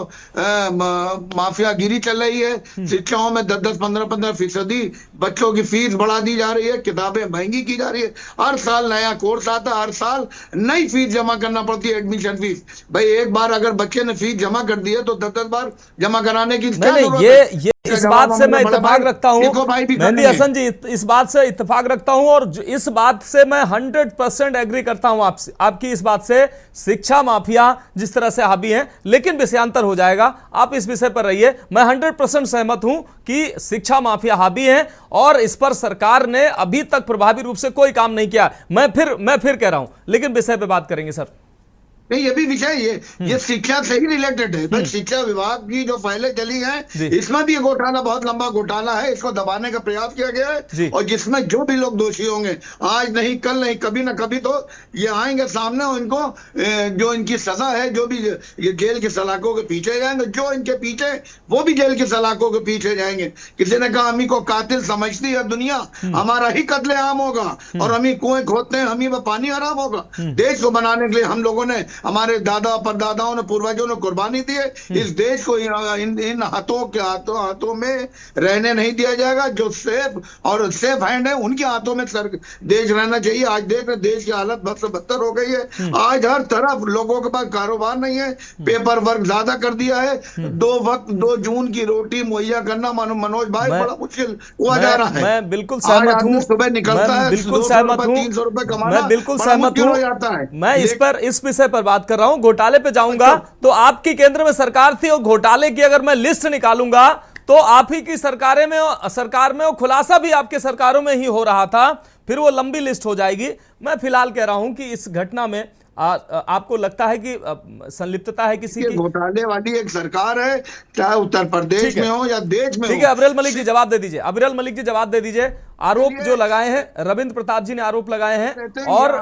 माफियागिरी चल रही है। शिक्षाओं में 10-10, 15-15% बच्चों की फीस बढ़ा दी जा रही है, किताबें महंगी की जा रही है, हर साल नया कोर्स आता, हर साल नई फीस जमा करना पड़ती है, एडमिशन फीस। भाई एक बार अगर बच्चे ने फीस जमा कर दी है तो 10-10 बार जमा कराने की ये इस बात से मैं इत्तेफाक रखता हूं मेहंदी हसन जी, इस बात से इत्तेफाक रखता हूं और इस बात से मैं 100% एग्री करता हूं आपकी इस बात से। शिक्षा माफिया जिस तरह से हावी हैं, लेकिन विषयांतर हो जाएगा, आप इस विषय पर रहिए। मैं 100% सहमत हूं कि शिक्षा माफिया हावी हैं और इस पर सरकार ने अभी तक प्रभावी रूप से कोई काम नहीं किया। मैं फिर कह रहा हूं, लेकिन विषय पे बात करेंगे सर। नहीं, ये भी विषय ये शिक्षा से ही रिलेटेड है। बस शिक्षा विभाग की जो फाइलें चली हैं, इसमें भी ये घोटाला बहुत लंबा घोटाला है, इसको दबाने का प्रयास किया गया है। और जिसमें जो भी लोग दोषी होंगे, आज नहीं कल नहीं, कभी ना कभी तो ये आएंगे सामने और इनको जो इनकी सजा है, जो भी ये जेल की सलाखों के पीछे जाएंगे, जो इनके पीछे वो भी जेल की सलाखों के पीछे जाएंगे। किसी ने कहा हमी को कातिल समझती है दुनिया, हमारा ही कत्लेआम होगा और हम ही कुएं खोदते हैं, हम ही में पानी हराम होगा। देश को बनाने के लिए हम लोगों ने, हमारे दादा परदादाओं ने, पूर्वजों ने कुर्बानी दी है। इस देश को इन हाथों में रहने नहीं दिया जाएगा। जो सेफ हैंड है, उनके हाथों में देश रहना चाहिए। आज देख रहे देश की हालत बद से बदतर हो गई है। आज हर तरफ लोगों के पास कारोबार नहीं है, पेपर वर्क ज्यादा कर दिया है। 2 जून की रोटी मुहैया करना मनोज भाई बड़ा मुश्किल हुआ जा रहा है। मैं बिल्कुल सहमत हूं, सुबह निकलता है, 300 रुपए कमाना, मैं बिल्कुल सहमत हूं। मैं इस विषय पर बात कर रहा हूं। घोटाले पे जाऊंगा तो आपकी केंद्र में सरकार थी और घोटाले की अगर मैं लिस्ट निकालूंगा तो आप ही की सरकार में वो खुलासा भी आपके सरकारों में ही हो रहा था, फिर वो लंबी लिस्ट हो जाएगी। मैं फिलहाल कह रहा हूं कि इस घटना में आपको लगता है कि संलिप्तता है किसी की? घोटाले वाली एक सरकार है, चाहे उत्तर प्रदेश में हो या देश में हो। ठीक है, अबरेल मलिक जी जवाब दे दीजिए। अबरेल मलिक जी जवाब दे दीजिए। आरोप जो लगाए हैं, रविंद्र प्रताप जी ने आरोप लगाए हैं और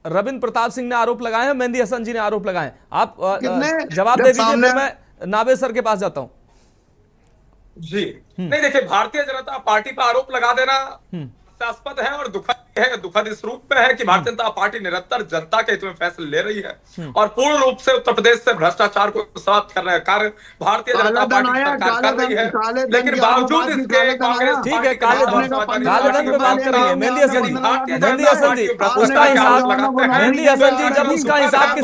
रविंद्र प्रताप सिंह ने आरोप लगाए हैं, मेहंदी हसन जी ने आरोप लगाए हैं। आप जवाब दे दीजिए, फिर मैं नाबे सर के पास जाता हूं। जी नहीं, देखिए, भारतीय जनता पार्टी पर आरोप लगा देना हास्यास्पद है और दुखद इस रूप में है कि भारतीय जनता पार्टी निरंतर जनता के हित में फैसले ले रही है और पूर्ण रूप से उत्तर प्रदेश से भ्रष्टाचार को समाप्त करने का कार्य भारतीय जनता पार्टी सरकार कर रही है। लेकिन बावजूद इसके कांग्रेस, ठीक है, काले धन पे बात करेंगे। मेहंदी हसन जी उसका हिसाब, मेहंदी हसन जी जब उसका हिसाब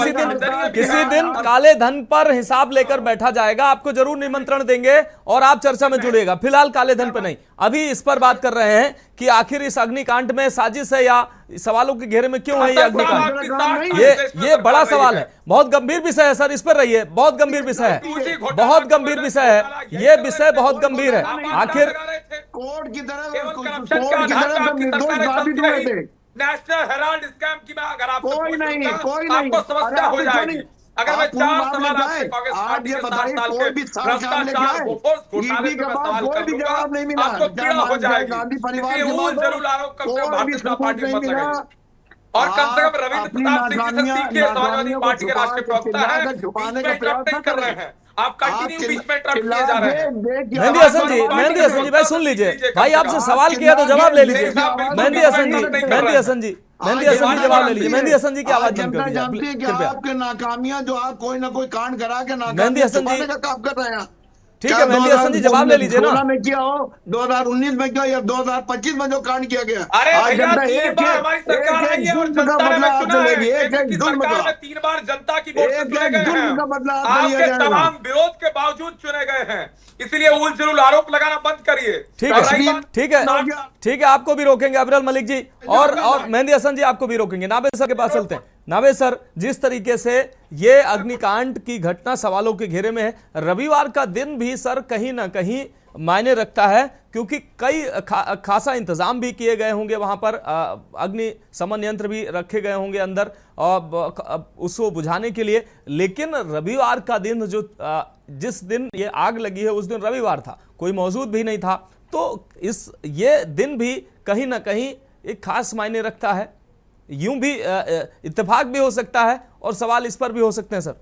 किसी दिन काले धन पर हिसाब लेकर बैठा जाएगा, आपको जरूर निमंत्रण देंगे और आप चर्चा में जुड़ेगा। फिलहाल काले धन पे नहीं, अभी इस पर बात कर रहे हैं कि आखिर इस अग्निकांड में साजिश है या सवालों के घेरे में क्यों है ये अग्निकांड। ये बड़ा सवाल है, बहुत गंभीर विषय है सर, इस पर रहिए। बहुत गंभीर विषय है, बहुत गंभीर विषय है, ये विषय बहुत गंभीर है। आखिर कोर्ट की तरफ नेशनल हेराल्ड स्कैम की मैं अगर आप कोई नहीं आपको समस्या हो जाएगी। अगर मैं 4 सवाल आपसे कांग्रेस पार्टी के 7 साल के भ्रष्टाचार घोटाले पे सवाल करूंगा, आपको पीड़ा हो जाएगी। इसलिए वो जरूर आरोप कम से कम भारतीय जनता पार्टी मत लगाइए। और कम से कम रविंद्र प्रताप सिंह जी से सीखिए, समाजवादी पार्टी के राष्ट्रीय प्रवक्ता है, इंटरप्ट नहीं कर रहे हैं आप, कंटिन्यू बीच में इंटरप्ट किए जा रहे हैं। मेहंदी हसन जी भाई सुन लीजिए, भाई आपसे सवाल किया तो जवाब ले लीजिए। मेहंदी हसन जी मेहंदी हसन जी जवाब ले लीजिए। मेहंदी हसन जी की आवाज बंद कर जानती है दीजिए कि कृपया। आपके नाकामियां जो आप कोई ना कोई कांड करा के मेहंदी हसन जी का काम कर रहे हैं। ठीक है मेहंदी हसन जी जवाब ले लीजिए ना। 2016 में किया हो, 2019 में किया या 2025 में जो कांड किया गया। अरे आज भैया जनता 3 बार हमारी सरकार आई है और जनता ने हमें चुना है। केंद्र की सरकार में 3 बार जनता की वोट से चुने गए हैं। आपके तमाम विरोध के बावजूद चुने गए हैं, इसलिए उल जुलूल आरोप लगाना बंद करिए। ठीक है ठीक है ठीक है, आपको भी रोकेंगे अबरल मलिक जी और मेहंदी हसन जी आपको भी रोकेंगे। नाबे सर के पास चलते हैं। नाबे सर, जिस तरीके से ये अग्निकांड की घटना सवालों के घेरे में है, रविवार का दिन भी सर कहीं ना कहीं मायने रखता है, क्योंकि कई खासा इंतजाम भी किए गए होंगे वहां पर, अग्नि शमन यंत्र भी रखे गए होंगे अंदर और उसको बुझाने के लिए। लेकिन रविवार का दिन जो जिस दिन ये आग लगी है उस दिन रविवार था, कोई मौजूद भी नहीं था, तो ये दिन भी कहीं ना कहीं एक खास मायने रखता है। यूं भी इत्तेफाक भी हो सकता है और सवाल इस पर भी हो सकते हैं सर।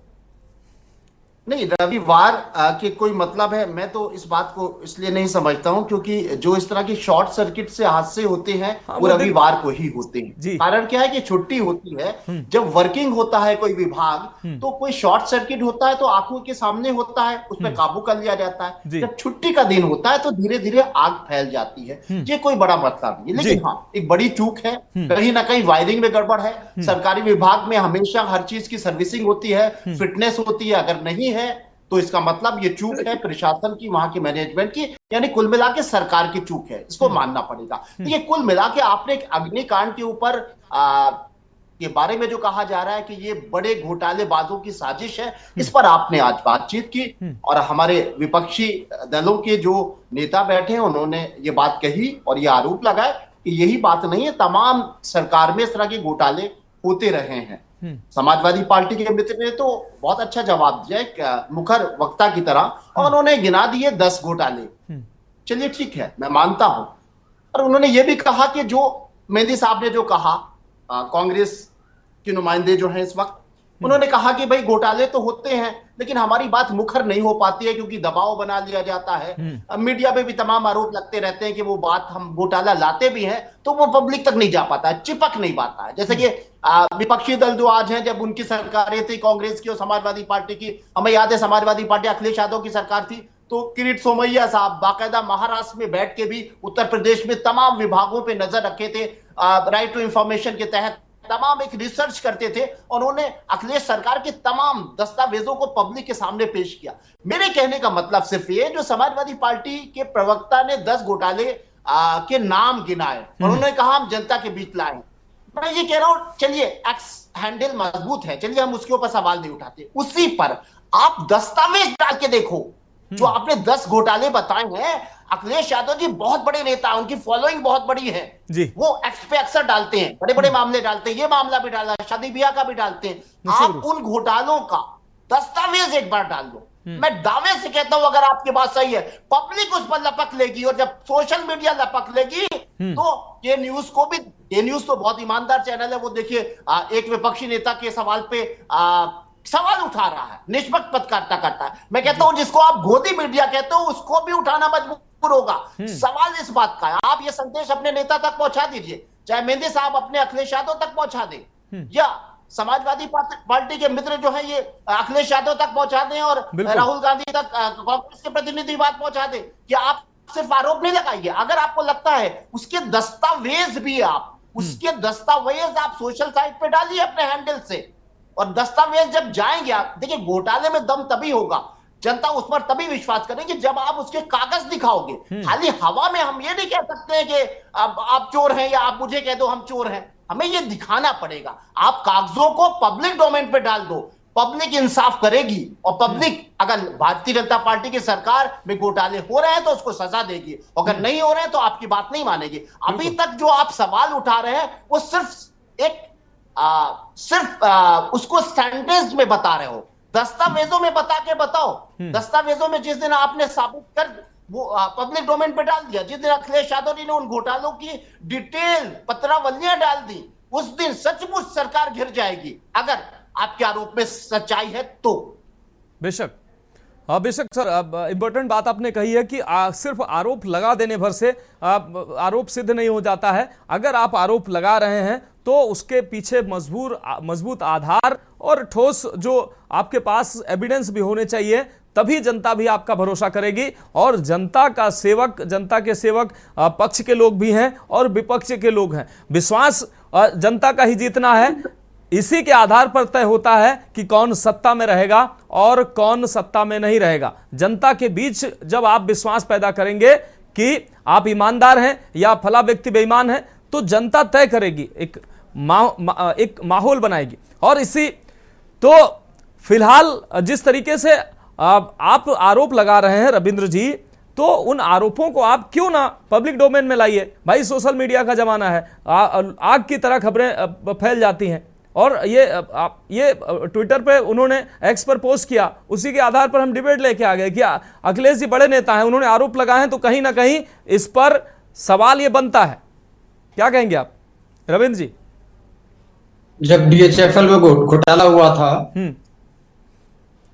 नहीं, रविवार के कोई मतलब है, मैं तो इस बात को इसलिए नहीं समझता हूं क्योंकि जो इस तरह की शॉर्ट सर्किट से हादसे होते हैं वो रविवार को ही होते हैं। कारण क्या है कि छुट्टी होती है, जब वर्किंग होता है कोई विभाग तो कोई शॉर्ट सर्किट होता है तो आंखों के सामने होता है, उस पर काबू कर लिया जाता है। जब छुट्टी का दिन होता है तो धीरे धीरे आग फैल जाती है। ये कोई बड़ा मतलब नहीं, लेकिन हाँ एक बड़ी चूक है, कहीं ना कहीं वायरिंग में गड़बड़ है। सरकारी विभाग में हमेशा हर चीज की सर्विसिंग होती है, फिटनेस होती है, अगर नहीं तो इसका मतलब ये चूक है प्रशासन की, वहां के मैनेजमेंट की, यानी कुल मिला के सरकार की चूक है, इसको मानना पड़ेगा। ये कुल मिला के आपने एक अग्निकांड के ऊपर के बारे में जो कहा जा रहा है कि ये बड़े घोटालेबाजों की साजिश है, इस पर आपने आज बातचीत की और हमारे विपक्षी दलों के जो नेता बैठे हैं उन्होंने ये बात कही और ये आरोप लगाए कि यही बात नहीं है, तमाम सरकार में इस तरह के घोटाले होते रहे हैं। समाजवादी पार्टी के मित्र ने तो बहुत अच्छा जवाब दिया मुखर वक्ता की तरह, और उन्होंने गिना दिए 10 घोटाले। चलिए ठीक है, मैं मानता हूं। और उन्होंने ये भी कहा कि जो मेहंदी साहब ने जो कहा, कांग्रेस के नुमाइंदे जो हैं इस वक्त, उन्होंने कहा कि भाई घोटाले तो होते हैं लेकिन हमारी बात मुखर नहीं हो पाती है क्योंकि दबाव बना लिया जाता है। मीडिया पे भी तमाम आरोप लगते रहते हैं कि वो बात हम घोटाला लाते भी हैं तो वो पब्लिक तक नहीं जा पाता है, चिपक नहीं पाता है। जैसे कि विपक्षी दल जो आज हैं, जब उनकी सरकारें थी कांग्रेस की और समाजवादी पार्टी की, हमें याद है समाजवादी पार्टी अखिलेश यादव की सरकार थी, तो किरीट सोमैया साहब बाकायदा महाराष्ट्र में बैठ के भी उत्तर प्रदेश में तमाम विभागों पर नजर रखे थे, राइट टू इंफॉर्मेशन के तहत तमाम एक रिसर्च करते थे और उन्होंने अखिलेश सरकार के तमाम दस्तावेजों को पब्लिक के सामने पेश किया। मेरे कहने का मतलब सिर्फ ये, जो समाजवादी पार्टी के प्रवक्ता ने 10 घोटाले के नाम गिनाए और उन्होंने कहा हम जनता के बीच लाए, मैं ये कह रहा हूं चलिए एक्स हैंडल मजबूत है, चलिए हम उसके ऊपर सवाल नहीं उठाते, उसी पर आप दस्तावेज डाल के देखो। जो आपने 10 घोटाले बताए हैं, अखिलेश यादव जी बहुत बड़े नेता, उनकी फॉलोइंग बहुत बड़ी है जी। वो एक्स पे अक्सर डालते हैं, बड़े बड़े मामले डालते हैं, ये मामला भी डाला, शादी ब्याह का भी डालते हैं। आप उन घोटालों का दस्तावेज एक बार डाल दो, मैं दावे से कहता हूं अगर आपकी बात सही है, पब्लिक उस पर लपक लेगी और जब सोशल मीडिया लपक लेगी तो ये न्यूज को भी, ये न्यूज तो बहुत ईमानदार चैनल है, वो देखिए एक विपक्षी नेता के सवाल पे सवाल उठा रहा है, निष्पक्ष पत्रकारिता करता है। मैं कहता हूं जिसको आप गोदी मीडिया कहते हो उसको भी उठाना मजबूर होगा। सवाल इस बात का है, आप ये संदेश अपने नेता तक पहुंचा दीजिए, चाहे मेहंदी साहब अपने अखिलेश यादव तक पहुंचा दे या समाजवादी पार्टी के मित्र जो है ये अखिलेश यादव तक पहुंचा दें और राहुल गांधी तक, कांग्रेस के प्रतिनिधि बात पहुंचा दें कि आप सिर्फ आरोप नहीं लगाइए, अगर आपको लगता है उसके दस्तावेज भी आप उसके दस्तावेज आप सोशल साइट पे डालिए अपने हैंडल से, और दस्तावेज जब जाएंगे आप देखिए, घोटाले में दम तभी होगा, जनता उस पर तभी विश्वास करेगी जब आप उसके कागज दिखाओगे। खाली हवा में हम ये नहीं कह सकते हैं कि आप चोर हैं या आप मुझे कह दो हम चोर हैं, हमें ये दिखाना पड़ेगा। आप कागजों को पब्लिक डोमेन पे डाल दो, पब्लिक इंसाफ करेगी और पब्लिक अगर भारतीय जनता पार्टी की सरकार में घोटाले हो रहे हैं तो उसको सजा देगी, अगर नहीं हो रहे हैं तो आपकी बात नहीं मानेगी। अभी तक जो आप सवाल उठा रहे हैं वो सिर्फ एक उसको सेंटेंस में बता रहे हो, दस्तावेजों में बता के बताओ। दस्तावेजों में जिस दिन आपने साबित कर वो पब्लिक डोमेन पे डाल दिया, जिस दिन अखिलेश यादव जी ने उन घोटालों की डिटेल पत्रावलियां डाल दी, उस दिन सचमुच सरकार घिर जाएगी अगर आपके आरोप में सच्चाई है तो। बेशक बेशक सर, अब इम्पोर्टेंट बात आपने कही है कि सिर्फ आरोप लगा देने भर से आरोप सिद्ध नहीं हो जाता है। अगर आप आरोप लगा रहे हैं तो उसके पीछे मजबूत आधार और ठोस जो आपके पास एविडेंस भी होने चाहिए, तभी जनता भी आपका भरोसा करेगी। और जनता का सेवक, जनता के सेवक पक्ष के लोग भी हैं और विपक्ष के लोग हैं। विश्वास जनता का ही जीतना है, इसी के आधार पर तय होता है कि कौन सत्ता में रहेगा और कौन सत्ता में नहीं रहेगा। जनता के बीच जब आप विश्वास पैदा करेंगे कि आप ईमानदार हैं या फला व्यक्ति बेईमान है, तो जनता तय करेगी, एक माहौल बनाएगी। और इसी तो फिलहाल जिस तरीके से आप आरोप लगा रहे हैं रविंद्र जी, तो उन आरोपों को आप क्यों ना पब्लिक डोमेन में लाइए। भाई सोशल मीडिया का जमाना है, आग की तरह खबरें फैल जाती हैं। और ये ट्विटर पे उन्होंने एक्स पर पोस्ट किया, उसी के आधार पर हम डिबेट लेके आ गए कि अखिलेश जी बड़े नेता हैं, उन्होंने आरोप लगाए हैं, तो कहीं ना कहीं इस पर सवाल ये बनता है। क्या कहेंगे आप रविंद्र जी? जब DHFL में घोटाला हुआ था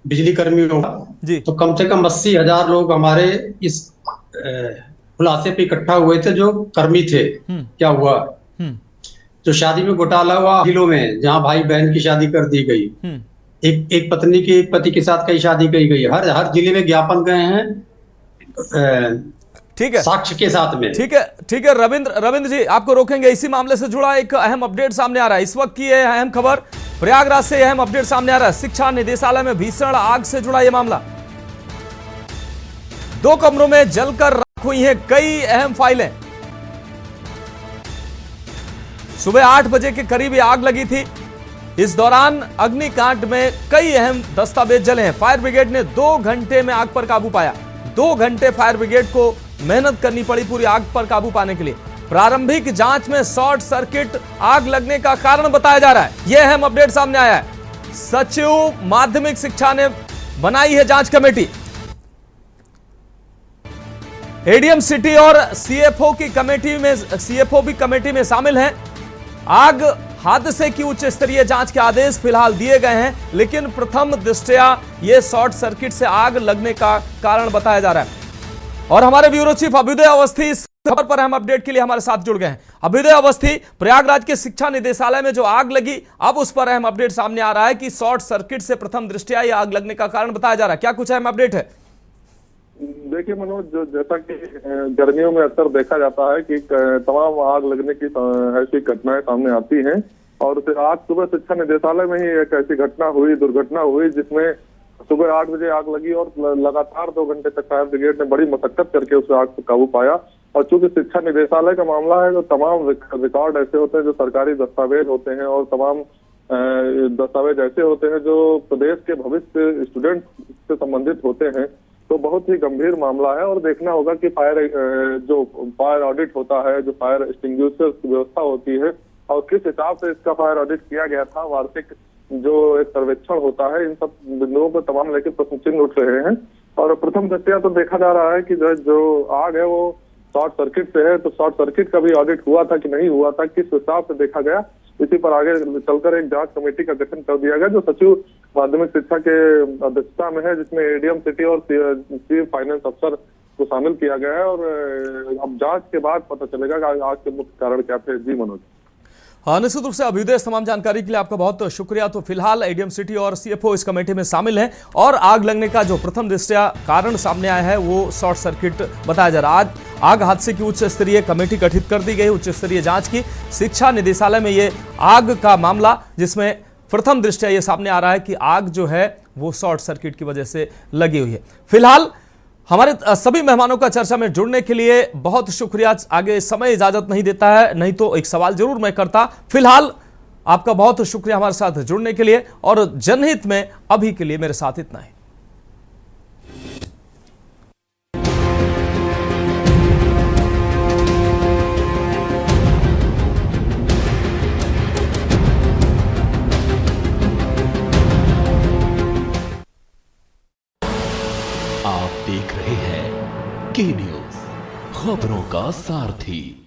बिजली कर्मियों का, तो कम से कम 80,000 लोग हमारे इस खुलासे पे इकट्ठा हुए थे जो कर्मी थे। क्या हुआ, जो शादी में घोटाला हुआ जिलों में, जहां भाई बहन की शादी कर दी गई, एक पत्नी की एक पति के साथ कई शादी की गई, हर जिले में ज्ञापन गए हैं, ठीक है, साक्ष्य के साथ में। ठीक है रविंद्र जी, आपको रोकेंगे। इसी मामले से जुड़ा एक अहम अपडेट सामने आ रहा है इस वक्त की, यह अहम खबर प्रयागराज से अहम अपडेट सामने आ रहा है। शिक्षा निदेशालय में भीषण आग से जुड़ा यह मामला। 2 कमरों में जलकर राख हुई हैं कई अहम फाइलें। सुबह 8 बजे के करीब आग लगी थी। इस दौरान अग्निकांड में कई अहम दस्तावेज जले हैं। फायर ब्रिगेड ने 2 घंटे में आग पर काबू पाया। 2 घंटे फायर ब्रिगेड को मेहनत करनी पड़ी पूरी आग पर काबू पाने के लिए। प्रारंभिक जांच में शॉर्ट सर्किट आग लगने का कारण बताया जा रहा है। यह अहम अपडेट सामने आया है। सचिव माध्यमिक शिक्षा ने बनाई है जांच कमेटी। एडीएम सिटी और सीएफओ भी कमेटी में शामिल हैं। आग हादसे की उच्च स्तरीय जांच के आदेश फिलहाल दिए गए हैं, लेकिन प्रथम दृष्टया यह शॉर्ट सर्किट से आग लगने का कारण बताया जा रहा है। और हमारे ब्यूरो चीफ अभ्युदय अवस्थी इस खबर पर अहम अपडेट के लिए हमारे साथ जुड़ गए हैं। अभ्युदय अवस्थी, प्रयागराज के शिक्षा निदेशालय में जो आग लगी, अब उस पर अहम अपडेट सामने आ रहा है कि शॉर्ट सर्किट से प्रथम दृष्टया यह आग लगने का कारण बताया जा रहा है। क्या कुछ अहम अपडेट है? देखिए मनोज, जैसा कि गर्मियों में अक्सर देखा जाता है कि तमाम आग लगने की ऐसी घटनाएं सामने आती हैं, और फिर आज सुबह शिक्षा निदेशालय में ही एक ऐसी दुर्घटना हुई जिसमें सुबह 8 बजे आग लगी और लगातार 2 घंटे तक फायर ब्रिगेड ने बड़ी मशक्कत करके उस आग पर काबू पाया। और चूंकि शिक्षा निदेशालय का मामला है, तो तमाम रिकॉर्ड ऐसे होते हैं जो सरकारी दस्तावेज होते हैं, और तमाम दस्तावेज ऐसे होते हैं जो प्रदेश के भविष्य स्टूडेंट से संबंधित होते हैं। तो बहुत ही गंभीर मामला है, और देखना होगा कि फायर ऑडिट होता है, जो फायर एक्सटिंग्विशर की व्यवस्था होती है, और किस हिसाब से इसका फायर ऑडिट किया गया था, वार्षिक जो एक सर्वेक्षण होता है, इन सब बिंदुओं पर तमाम लेकर प्रश्न चिन्ह उठ रहे हैं। और प्रथम दृष्टया तो देखा जा रहा है कि जो आग है वो शॉर्ट सर्किट से है, तो शॉर्ट सर्किट का भी ऑडिट हुआ था कि नहीं हुआ था, किस हिसाब से देखा गया, इसी पर आगे चलकर एक जांच कमेटी का गठन कर दिया गया, जो सचिव माध्यमिक शिक्षा के अध्यक्षता में है, जिसमें एडीएम सिटी और चीफ फाइनेंस अफसर को शामिल किया गया है। और अब जांच के बाद पता चलेगा कि आग के मुख्य कारण क्या थे। जी मनोज। हाँ, निश्चित रूप से अभ्युदय, तमाम जानकारी के लिए आपका बहुत शुक्रिया। तो फिलहाल एडीएम सिटी और सीएफओ इस कमेटी में शामिल हैं, और आग लगने का जो प्रथम दृष्टया कारण सामने आया है वो शॉर्ट सर्किट बताया जा रहा है। आग हादसे की उच्च स्तरीय कमेटी गठित कर दी गई, उच्च स्तरीय जांच की। शिक्षा निदेशालय में ये आग का मामला, जिसमें प्रथम दृष्टया ये सामने आ रहा है कि आग जो है वो शॉर्ट सर्किट की वजह से लगी हुई है। फिलहाल हमारे सभी मेहमानों का चर्चा में जुड़ने के लिए बहुत शुक्रिया। आगे समय इजाजत नहीं देता है, नहीं तो एक सवाल जरूर मैं करता। फिलहाल आपका बहुत शुक्रिया हमारे साथ जुड़ने के लिए, और जनहित में अभी के लिए मेरे साथ इतना ही। आप देख रहे हैं के न्यूज़, खबरों का सारथी।